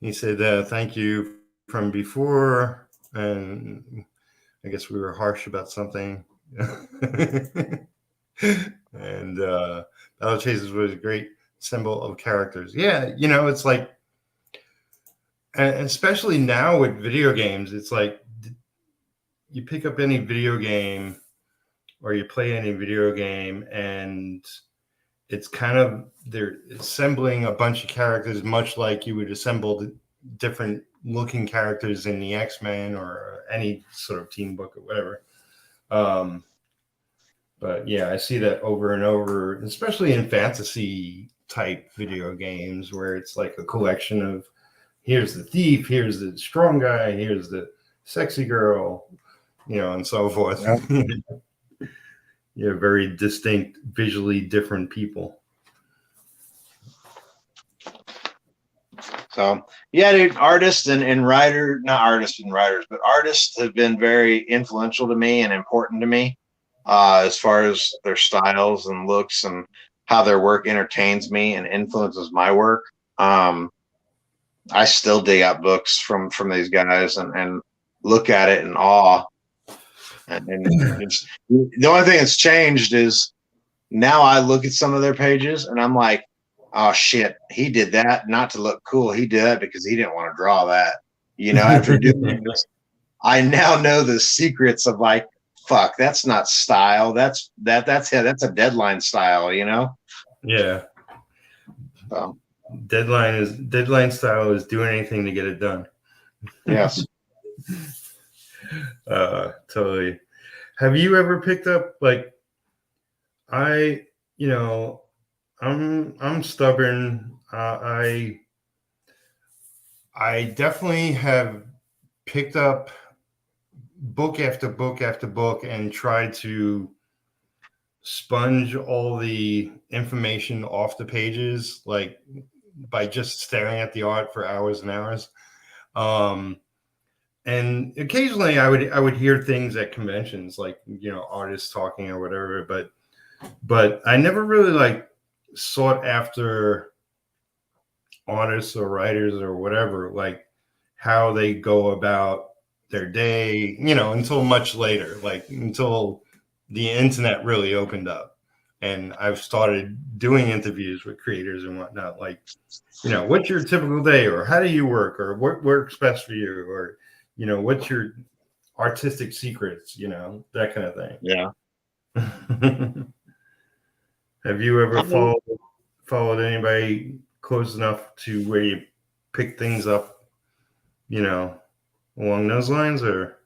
he said, thank you from before. And I guess we were harsh about something. And Battle Chasers was a great symbol of characters. Yeah. You know, it's like, and especially now with video games, it's like you pick up any video game or you play any video game and it's kind of they're assembling a bunch of characters much like you would assemble the different looking characters in the X-Men or any sort of team book or whatever. But yeah, I see that over and over, especially in fantasy type video games where it's like a collection of here's the thief, here's the strong guy, here's the sexy girl, you know, and so forth. Yep. Yeah, very distinct, visually different people. So yeah, dude, artists and writer, not artists and writers, but artists have been very influential to me and important to me, as far as their styles and looks and how their work entertains me and influences my work. I still dig out books from these guys and look at it in awe. And it's, the only thing that's changed is now I look at some of their pages and I'm like, oh shit, he did that not to look cool. He did that because he didn't want to draw that. You know, after doing this, I now know the secrets of like, fuck, that's not style. That's a deadline style, you know? Yeah. So, Deadline style is doing anything to get it done. yes. Totally. Have you ever picked up like you know, I'm stubborn. I definitely have picked up book after book after book and tried to sponge all the information off the pages, like by just staring at the art for hours and hours. Um, and occasionally I would hear things at conventions, like, artists talking or whatever, but I never really like sought after artists or writers or whatever, like how they go about their day, until much later, like until the internet really opened up. And I've started doing interviews with creators and whatnot, like, what's your typical day, or how do you work, or what works best for you, or, what's your artistic secrets, that kind of Yeah. thing. Have you ever followed anybody close enough to where you pick things up, you know, along those lines, or?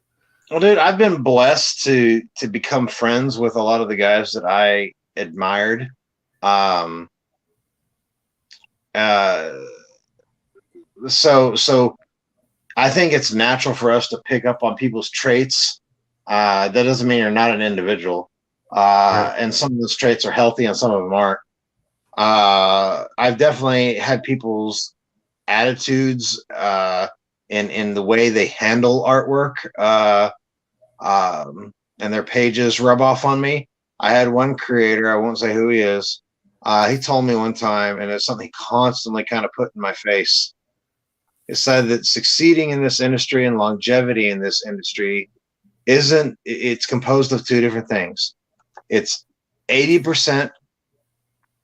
Well, dude, I've been blessed to become friends with a lot of the guys that I admired. Um, uh, so I think it's natural for us to pick up on people's traits. That doesn't mean you're not an individual. Right. And some of those traits are healthy and some of them aren't. I've definitely had people's attitudes in the way they handle artwork and their pages rub off on me. I had one creator, I won't say who he is. He told me one time, and it's something he constantly kind of put in my face. It said that succeeding in this industry and longevity in this industry it's composed of two different things. It's 80%,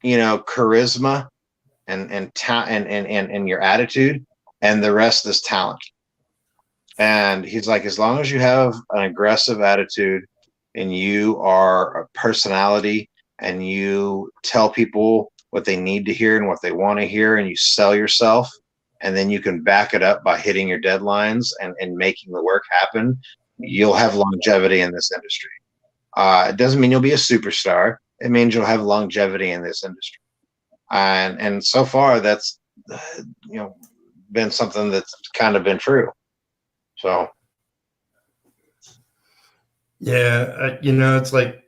charisma and your attitude, and the rest is talent. And he's like, as long as you have an aggressive attitude and you are a personality and you tell people what they need to hear and what they want to hear, and you sell yourself, and then you can back it up by hitting your deadlines and making the work happen, you'll have longevity in this industry. It doesn't mean you'll be a superstar. It means you'll have longevity in this industry. And so far, that's been something that's kind of been true. So Yeah, it's like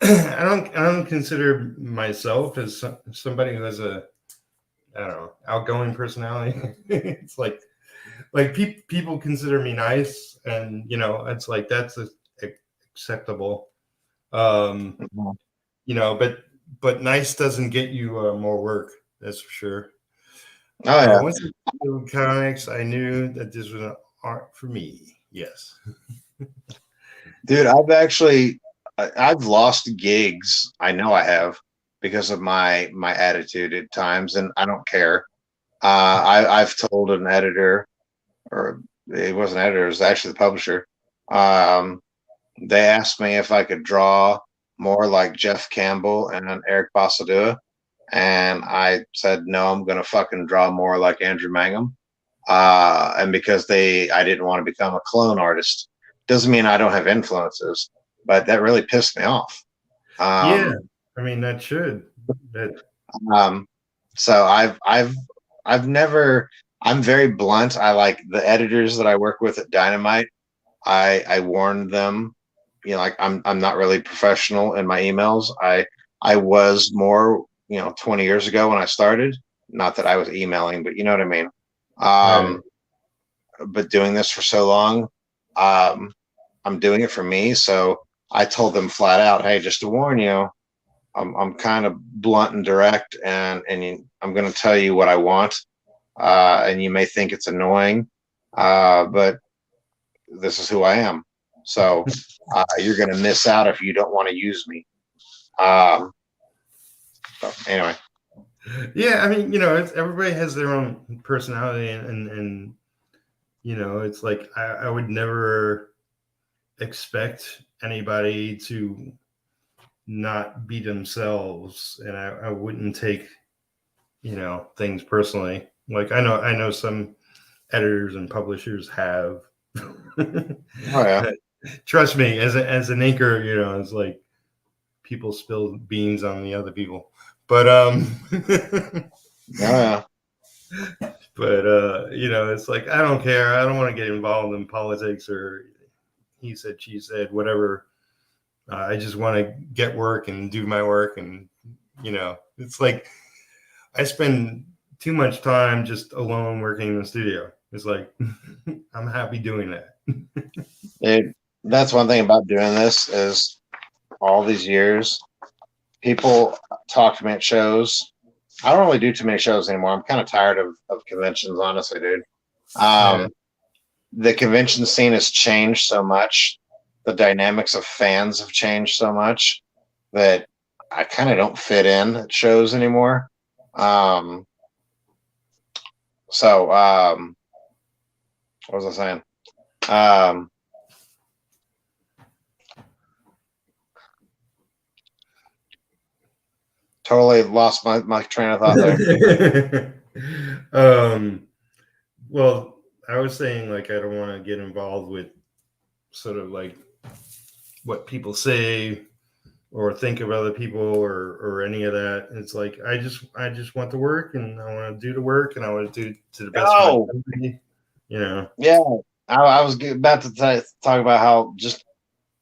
I don't consider myself as somebody who has a, I don't know, outgoing personality. It's like people consider me nice, and it's like that's acceptable. mhm. But nice doesn't get you more work. That's for sure. Oh yeah, Once I did comics, I knew that this was an art for me. Yes. dude, I've lost gigs. I know I have, because of my attitude at times, and I don't care. I've told an editor, or it wasn't an editor, it was actually the publisher. Um, they asked me if I could draw more like Jeff Campbell and Eric Basadua, and I said no. I'm gonna fucking draw more like Andrew Mangum. And because I didn't want to become a clone artist. Doesn't mean I don't have influences, but that really pissed me off. Yeah, Um, I mean that should. That um, so I've never. I'm very blunt. I like the editors that I work with at Dynamite. I warned them, like I'm not really professional in my emails. I was more, 20 years ago when I started. Not that I was emailing, but you know what I mean. right. But doing this for so long, um, I'm doing it for me. So I told them flat out, hey, just to warn you, I'm kind of blunt and direct, and I'm going to tell you what I want. And you may think it's annoying, but this is who I am. So you're going to miss out if you don't want to use me. Um, so anyway. Yeah, I mean, everybody has their own personality, and it's like I would never expect anybody to not be themselves, and I wouldn't take things personally. Like I know some editors and publishers have. Oh yeah. Trust me, as an inker, it's like people spill beans on the other people. But Yeah. but it's like I don't care. I don't want to get involved in politics or he said, she said, whatever. I just want to get work and do my work, and it's like I spend too much time just alone working in the studio. It's like I'm happy doing that. Dude, that's one thing about doing this is all these years, people talk to me at shows. I don't really do too many shows anymore. I'm kind of tired of conventions, honestly, dude. Yeah. The convention scene has changed so much. The dynamics of fans have changed so much that I kind of don't fit in at shows anymore. What was I saying? Totally lost my train of thought there. Well, I was saying like I don't want to get involved with sort of like what people say or think of other people or any of that. It's like I just want to work, and I want to do the work, and I want to do to the best of my ability. Yeah, I was about to talk about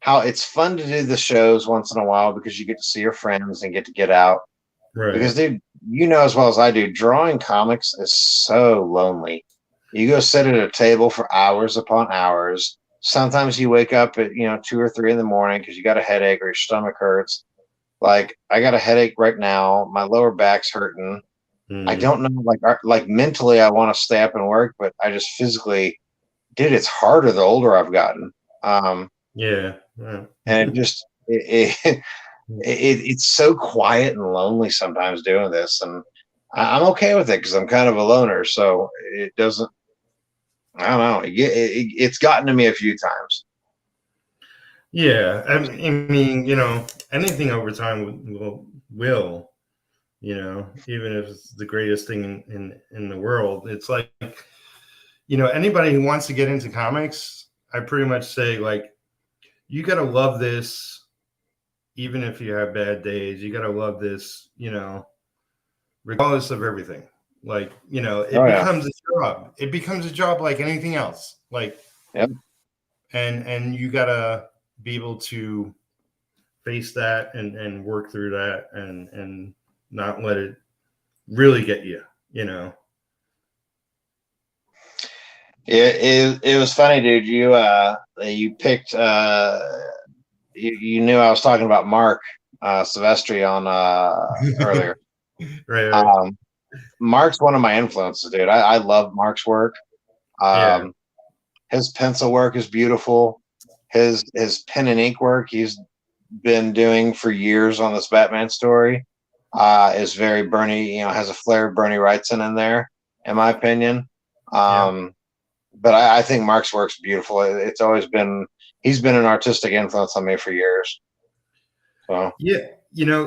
how it's fun to do the shows once in a while because you get to see your friends and get to get out. Right. Because, dude, as well as I do, drawing comics is so lonely. You go sit at a table for hours upon hours. Sometimes you wake up at 2 or 3 in the morning because you got a headache or your stomach hurts. Like I got a headache right now. My lower back's hurting. I don't know, like mentally, I want to stay up and work, but I just physically, dude, it's harder the older I've gotten. Yeah. And it's so quiet and lonely sometimes doing this, and I'm okay with it because I'm kind of a loner. So it doesn't. I don't know. It's gotten to me a few times. Yeah, I mean, anything over time will, even if it's the greatest thing in the world. It's like, anybody who wants to get into comics, I pretty much say like, you got to love this, even if you have bad days. You got to love this, regardless of everything. Like, it becomes a job. It becomes a job like anything else. Like, yep. And you gotta be able to face that and work through that and not let it really get you. It was funny, dude. You picked you knew I was talking about Mark Silvestri on earlier. Right. Mark's one of my influences, dude. I love Mark's work. His pencil work is beautiful. His pen and ink work he's been doing for years on this Batman story is very Bernie, has a flair of Bernie Wrightson in there, in my opinion. But I think Mark's work's beautiful. It's always been, he's been an artistic influence on me for years. So yeah,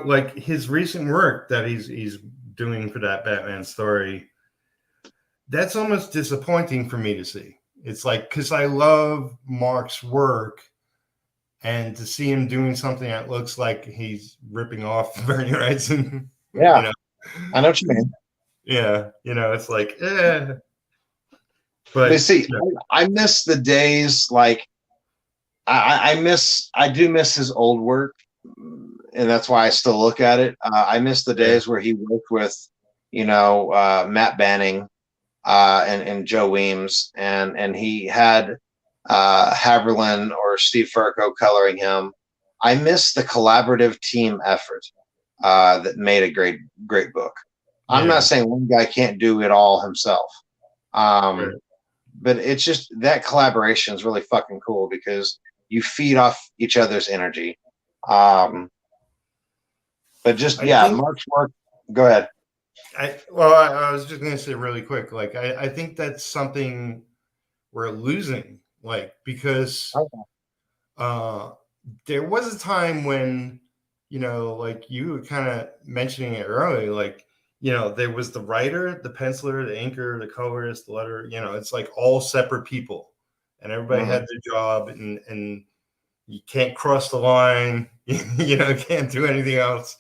like his recent work that he's doing for that Batman story, that's almost disappointing for me to see. It's like, because I love Mark's work, and to see him doing something that looks like he's ripping off Bernie Wrightson. Yeah, I know what you mean. Yeah, it's like, But see, I miss the days like I do miss his old work, and that's why I still look at it. I miss the days where he worked with, Matt Banning and Joe Weems, and he had Haberlin or Steve Furco coloring him. I miss the collaborative team effort that made a great book. I'm not saying one guy can't do it all himself. But it's just that collaboration is really fucking cool because you feed off each other's energy. But just Mark's work. Go ahead. I was just gonna say really quick, like I think that's something we're losing, like because there was a time when like you were kind of mentioning it earlier, like there was the writer, the penciler, the inker, the colorist, the letter. It's like all separate people, and everybody had their job, and you can't cross the line. Can't do anything else.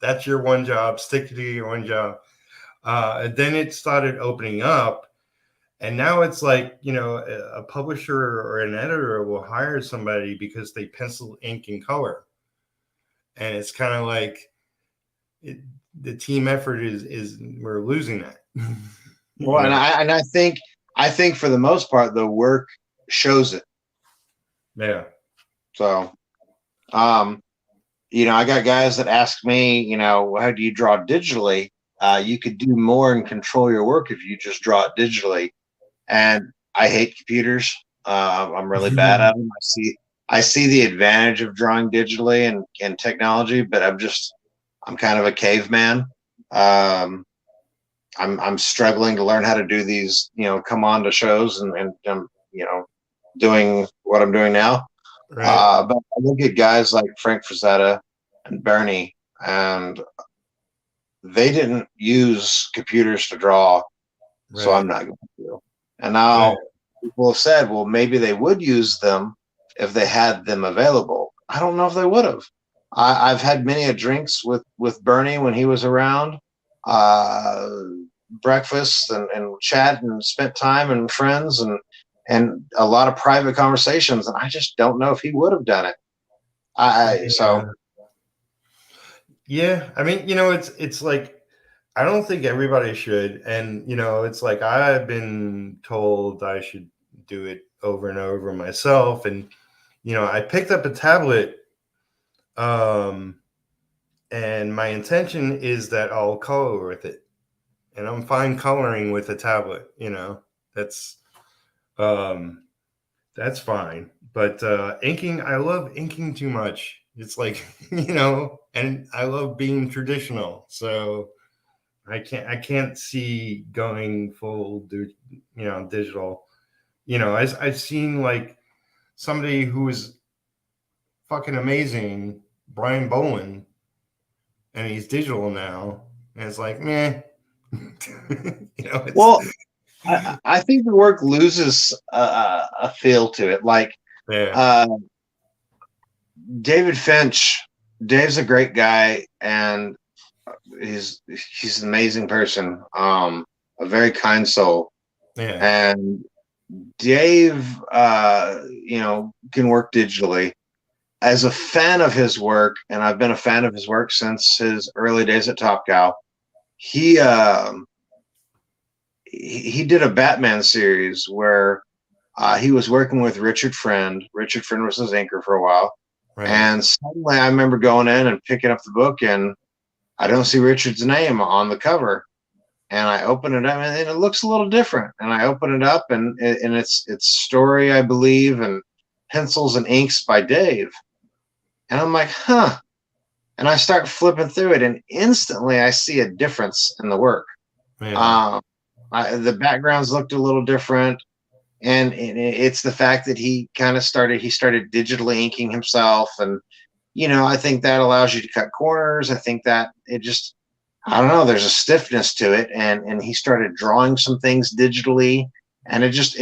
That's your one job. Stick to your one job. And then it started opening up. And now it's like, a publisher or an editor will hire somebody because they pencil, ink, and color. And it's kind of like the team effort is we're losing that. Well, and I think for the most part the work shows it. Yeah. So, I got guys that ask me, how do you draw digitally? You could do more and control your work if you just draw it digitally. And I hate computers. I'm really bad at them. I see the advantage of drawing digitally and technology, but I'm kind of a caveman. I'm struggling to learn how to do these, come on to shows and doing what I'm doing now. Right. But I look at guys like Frank Frazetta and Bernie, and they didn't use computers to draw, so I'm not going to. And now people have said, well, maybe they would use them if they had them available. I don't know if they would have. I've had many a drinks with Bernie when he was around, breakfast and chat and spent time and friends and a lot of private conversations. And I just don't know if he would have done it. Yeah, I mean, it's like I don't think everybody should, and it's like I've been told I should do it over and over myself, and I picked up a tablet, and my intention is that I'll color with it, and I'm fine coloring with a tablet. That's that's fine, but inking, I love inking too much. It's like and I love being traditional, so I can't see going full digital. I've seen like somebody who is fucking amazing, Brian Bowen, and he's digital now, and it's like meh. Well, I think the work loses a feel to it. Like David Finch, Dave's a great guy, and he's an amazing person, a very kind soul. Yeah. And Dave, can work digitally. As a fan of his work, and I've been a fan of his work since his early days at Top Cow, he did a Batman series where he was working with Richard Friend. Richard Friend was his inker for a while. Right. And suddenly I remember going in and picking up the book, and I don't see Richard's name on the cover. And I open it up, and it looks a little different. And I open it up, and it's story, I believe, and pencils and inks by Dave. And I'm like, huh. And I start flipping through it, and instantly I see a difference in the work. Yeah. The backgrounds looked a little different. And it's the fact that he started digitally inking himself. And, I think that allows you to cut corners. I think that I don't know, there's a stiffness to it. And he started drawing some things digitally, and it just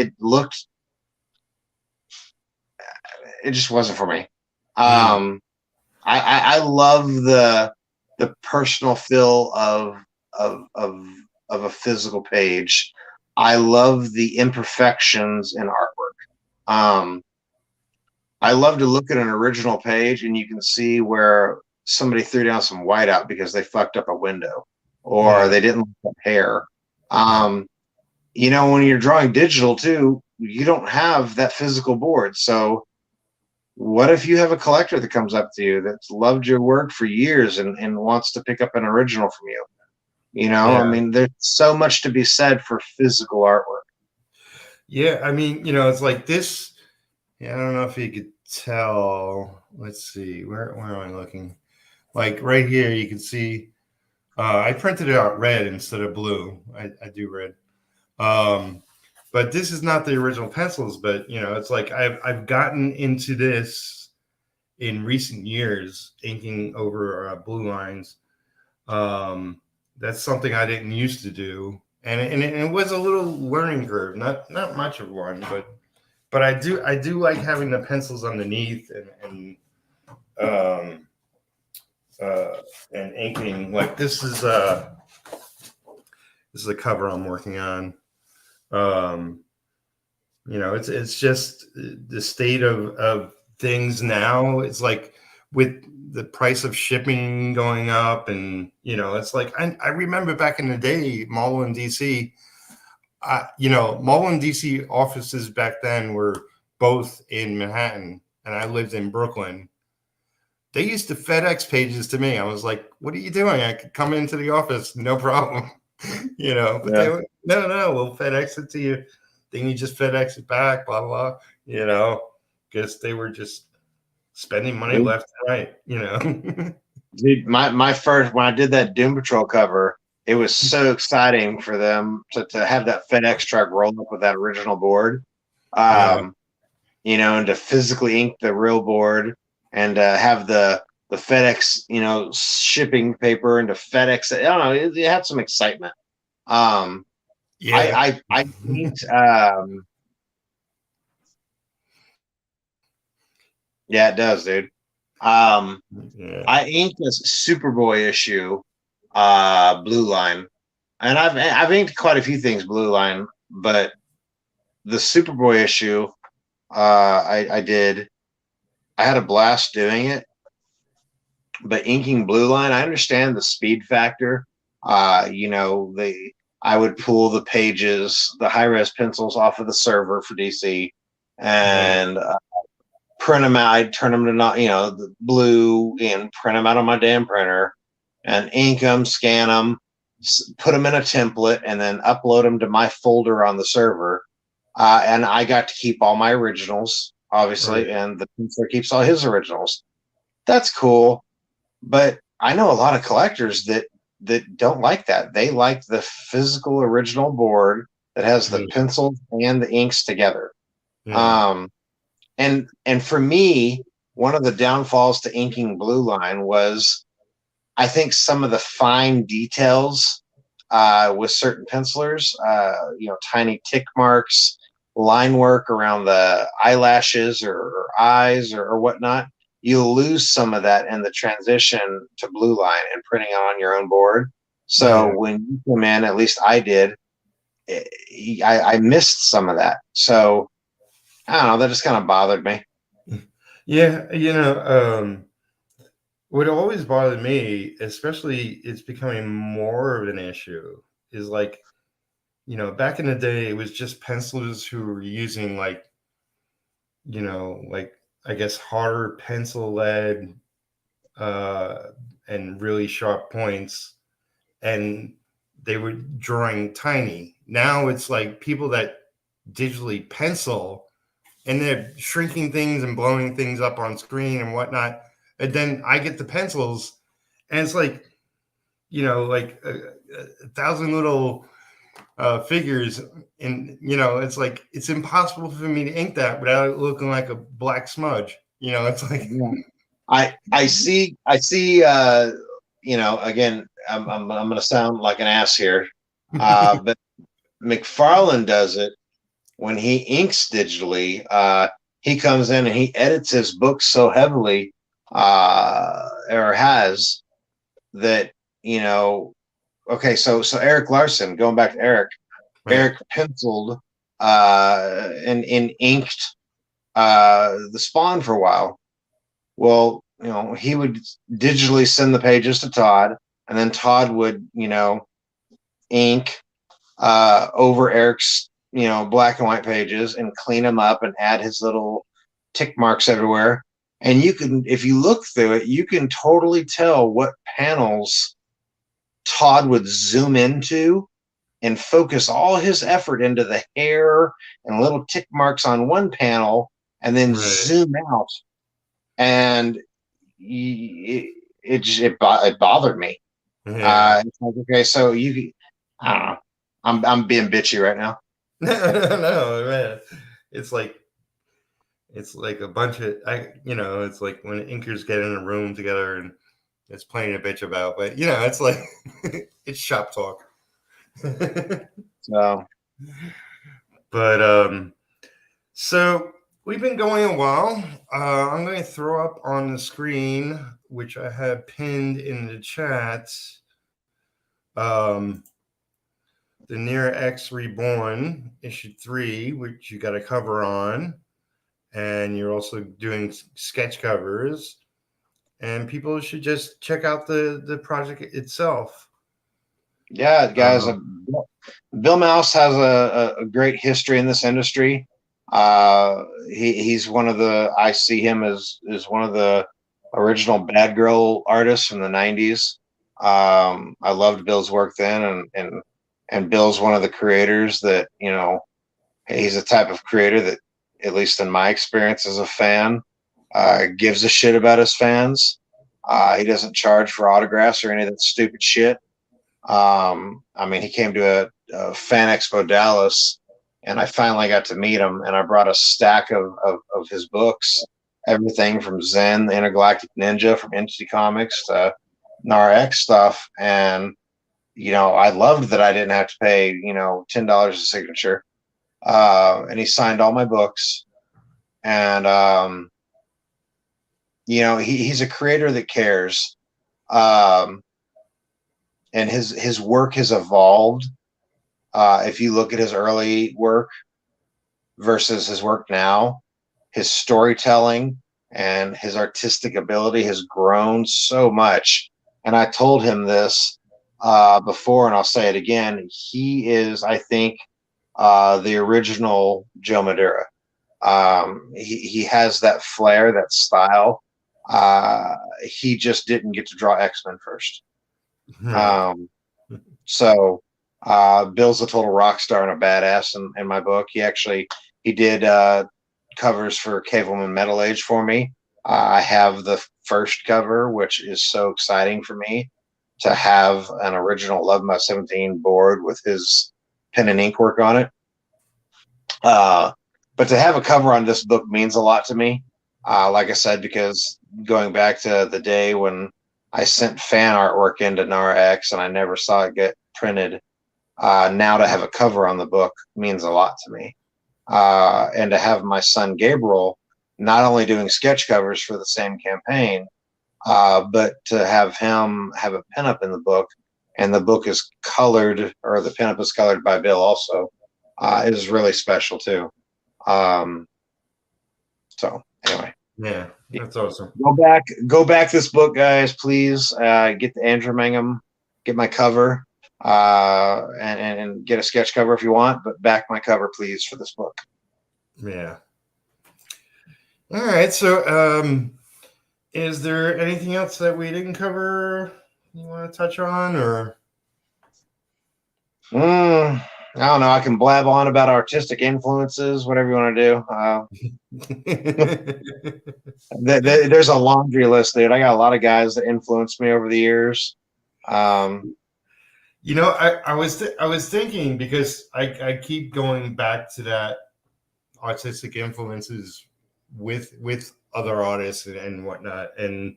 wasn't for me. I love the personal feel of a physical page. I love the imperfections in artwork. I love to look at an original page, and you can see where somebody threw down some whiteout because they fucked up a window, or they didn't look at hair. When you're drawing digital too, you don't have that physical board. So what if you have a collector that comes up to you that's loved your work for years and wants to pick up an original from you? I mean, there's so much to be said for physical artwork. Yeah, I mean, it's like this. Yeah, I don't know if you could tell. Let's see, where am I looking? Like right here, you can see. I printed it out red instead of blue. I do red. But this is not the original pencils. But it's like I've gotten into this in recent years, inking over blue lines. That's something I didn't used to do, and it was a little learning curve. Not much of one, but I do like having the pencils underneath and and inking. Like this is a cover I'm working on. It's just the state of things now. It's like with the price of shipping going up, and it's like I remember back in the day, Mall in DC. Mall in DC offices back then were both in Manhattan, and I lived in Brooklyn. They used to FedEx pages to me. I was like, "What are you doing? I could come into the office, no problem." But they were, no, we'll FedEx it to you. Then you just FedEx it back, blah blah. Because they were just spending money left and right. Dude, my first, when I did that Doom Patrol cover, it was so exciting for them to have that FedEx truck roll up with that original board, and to physically ink the real board and have the FedEx, shipping paper into FedEx. I don't know, it had some excitement. I inked, yeah, it does, dude. I inked this Superboy issue, Blue Line, and I've inked quite a few things Blue Line, but the Superboy issue, I had a blast doing it. But inking Blue Line, I understand the speed factor. I would pull the pages, the high res pencils off of the server for DC, and print them out. I'd turn them to the blue and print them out on my damn printer, and ink them, scan them, put them in a template, and then upload them to my folder on the server. And I got to keep all my originals, obviously, and the penciler keeps all his originals. That's cool, but I know a lot of collectors that don't like that. They like the physical original board that has the pencils and the inks together. And for me, one of the downfalls to inking Blue Line was, I think, some of the fine details with certain pencilers, tiny tick marks, line work around the eyelashes or eyes or whatnot. You'll lose some of that in the transition to Blue Line and printing on your own board. So when you come in, at least I did, I missed some of that. So I don't know, that just kind of bothered me. Yeah, what always bothered me, especially it's becoming more of an issue, is like, back in the day, it was just pencilers who were using like I guess harder pencil lead and really sharp points, and they were drawing tiny. Now it's like people that digitally pencil, and they're shrinking things and blowing things up on screen and whatnot. And then I get the pencils, and it's like, like a thousand little figures, and it's like it's impossible for me to ink that without it looking like a black smudge. It's like I see. Again, I'm going to sound like an ass here, but McFarlane does it when he inks digitally. He comes in and he edits his books so heavily, or has, that Okay, so Eric Larson, going back to Eric, Eric penciled and inked the Spawn for a while. Well, he would digitally send the pages to Todd, and then Todd would, ink over Eric's, black and white pages and clean them up and add his little tick marks everywhere. And you can, if you look through it, you can totally tell what panels Todd would zoom into and focus all his effort into the hair and little tick marks on one panel, and then zoom out. And it bothered me. It's like, okay, so I don't know. I'm being bitchy right now. No, man. It's like a bunch of it's like when inkers get in a room together and it's plenty to bitch about, but it's like it's shop talk. So, but so we've been going a while. I'm going to throw up on the screen, which I have pinned in the chat, the Near X Reborn issue 3, which you got a cover on, and you're also doing sketch covers, and people should just check out the project itself. Yeah, guys, Bill Mouse has a great history in this industry. He's one of the, I see him as one of the original Bad Girl artists from the 90s. I loved Bill's work then, and Bill's one of the creators that, you know, he's a type of creator that, at least in my experience as a fan, gives a shit about his fans. He doesn't charge for autographs or any of that stupid shit. I mean, he came to a Fan Expo Dallas, and I finally got to meet him, and I brought a stack of his books, everything from Zen, the Intergalactic Ninja, from Entity Comics to NARX stuff. And, you know, I loved that I didn't have to pay, you know, $10 a signature. And he signed all my books. And, you know, he's a creator that cares. And his work has evolved. If you look at his early work versus his work now, his storytelling and his artistic ability has grown so much. And I told him this before, and I'll say it again. He is, I think, the original Joe Madureira. He has that flair, that style. He just didn't get to draw X-Men first. So Bill's a total rock star and a badass in my book. He did covers for Cavewoman Metal Age for me. I have the first cover, which is so exciting for me to have an original 11x17 board with his pen and ink work on it. But to have a cover on this book means a lot to me. Like I said, because going back to the day when I sent fan artwork into NARX and I never saw it get printed. Now to have a cover on the book means a lot to me. And to have my son Gabriel not only doing sketch covers for the same campaign, but to have him have a pinup in the book, and the book is colored, or the pinup is colored by Bill also, is really special too. So anyway. Yeah, that's awesome. Go back this book, guys, please. Get the Andrew Mangum, get my cover, and get a sketch cover if you want, but back my cover, please, for this book. Yeah. All right. So, is there anything else that we didn't cover you want to touch on, or? I don't know. I can blab on about artistic influences, whatever you want to do. There's a laundry list, dude. I got a lot of guys that influenced me over the years. You know, I was thinking, because I keep going back to that artistic influences with other artists and whatnot, and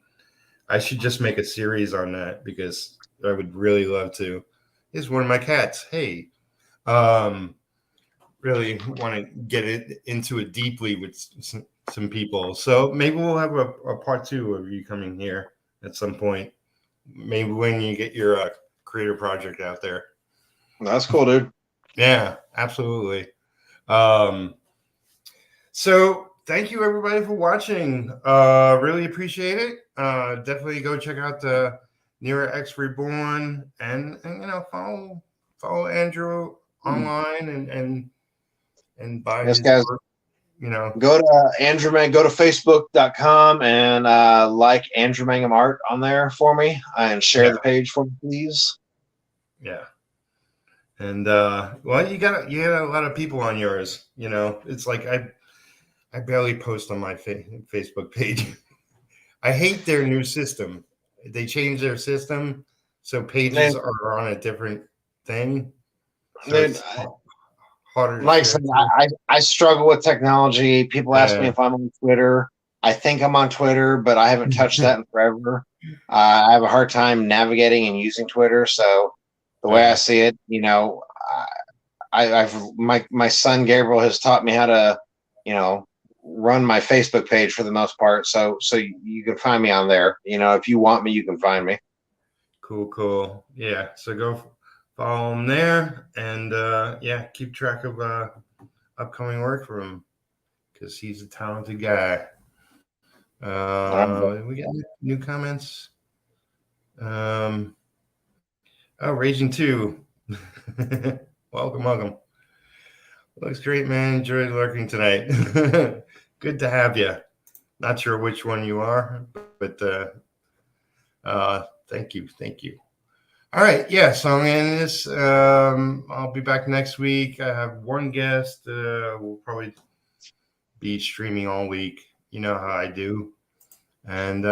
I should just make a series on that, because I would really love to. Here's one of my cats. Hey. Really want to get into it deeply with some people. So maybe we'll have a part 2 of you coming here at some point. Maybe when you get your creator project out there. That's cool, dude. Yeah, absolutely. So thank you everybody for watching. Really appreciate it. Definitely go check out the Near X Reborn, and you know, follow Andrew online and buy his work, you know. Go to go to facebook.com and like AndrewMangumArt on there for me, and share the page for me, please. Yeah. And well, you got a lot of people on yours, you know. It's like I barely post on my Facebook page. I hate their new system. They changed their system, so pages are on a different thing. So harder. Like I struggle with technology. People ask me if I'm on Twitter. I think I'm on Twitter, but I haven't touched that in forever. I have a hard time navigating and using Twitter. So the way I see it, you know, my son Gabriel has taught me how to, you know, run my Facebook page for the most part, so you can find me on there. You know, if you want me, you can find me. Cool. Yeah. So go follow him there, and yeah, keep track of upcoming work from him because he's a talented guy. We got new comments. Oh, Raging 2. Welcome. Looks great, man. Enjoyed lurking tonight. Good to have you. Not sure which one you are, but thank you. All right, yeah, so I'm in this. I'll be back next week. I have one guest. We'll probably be streaming all week. You know how I do. And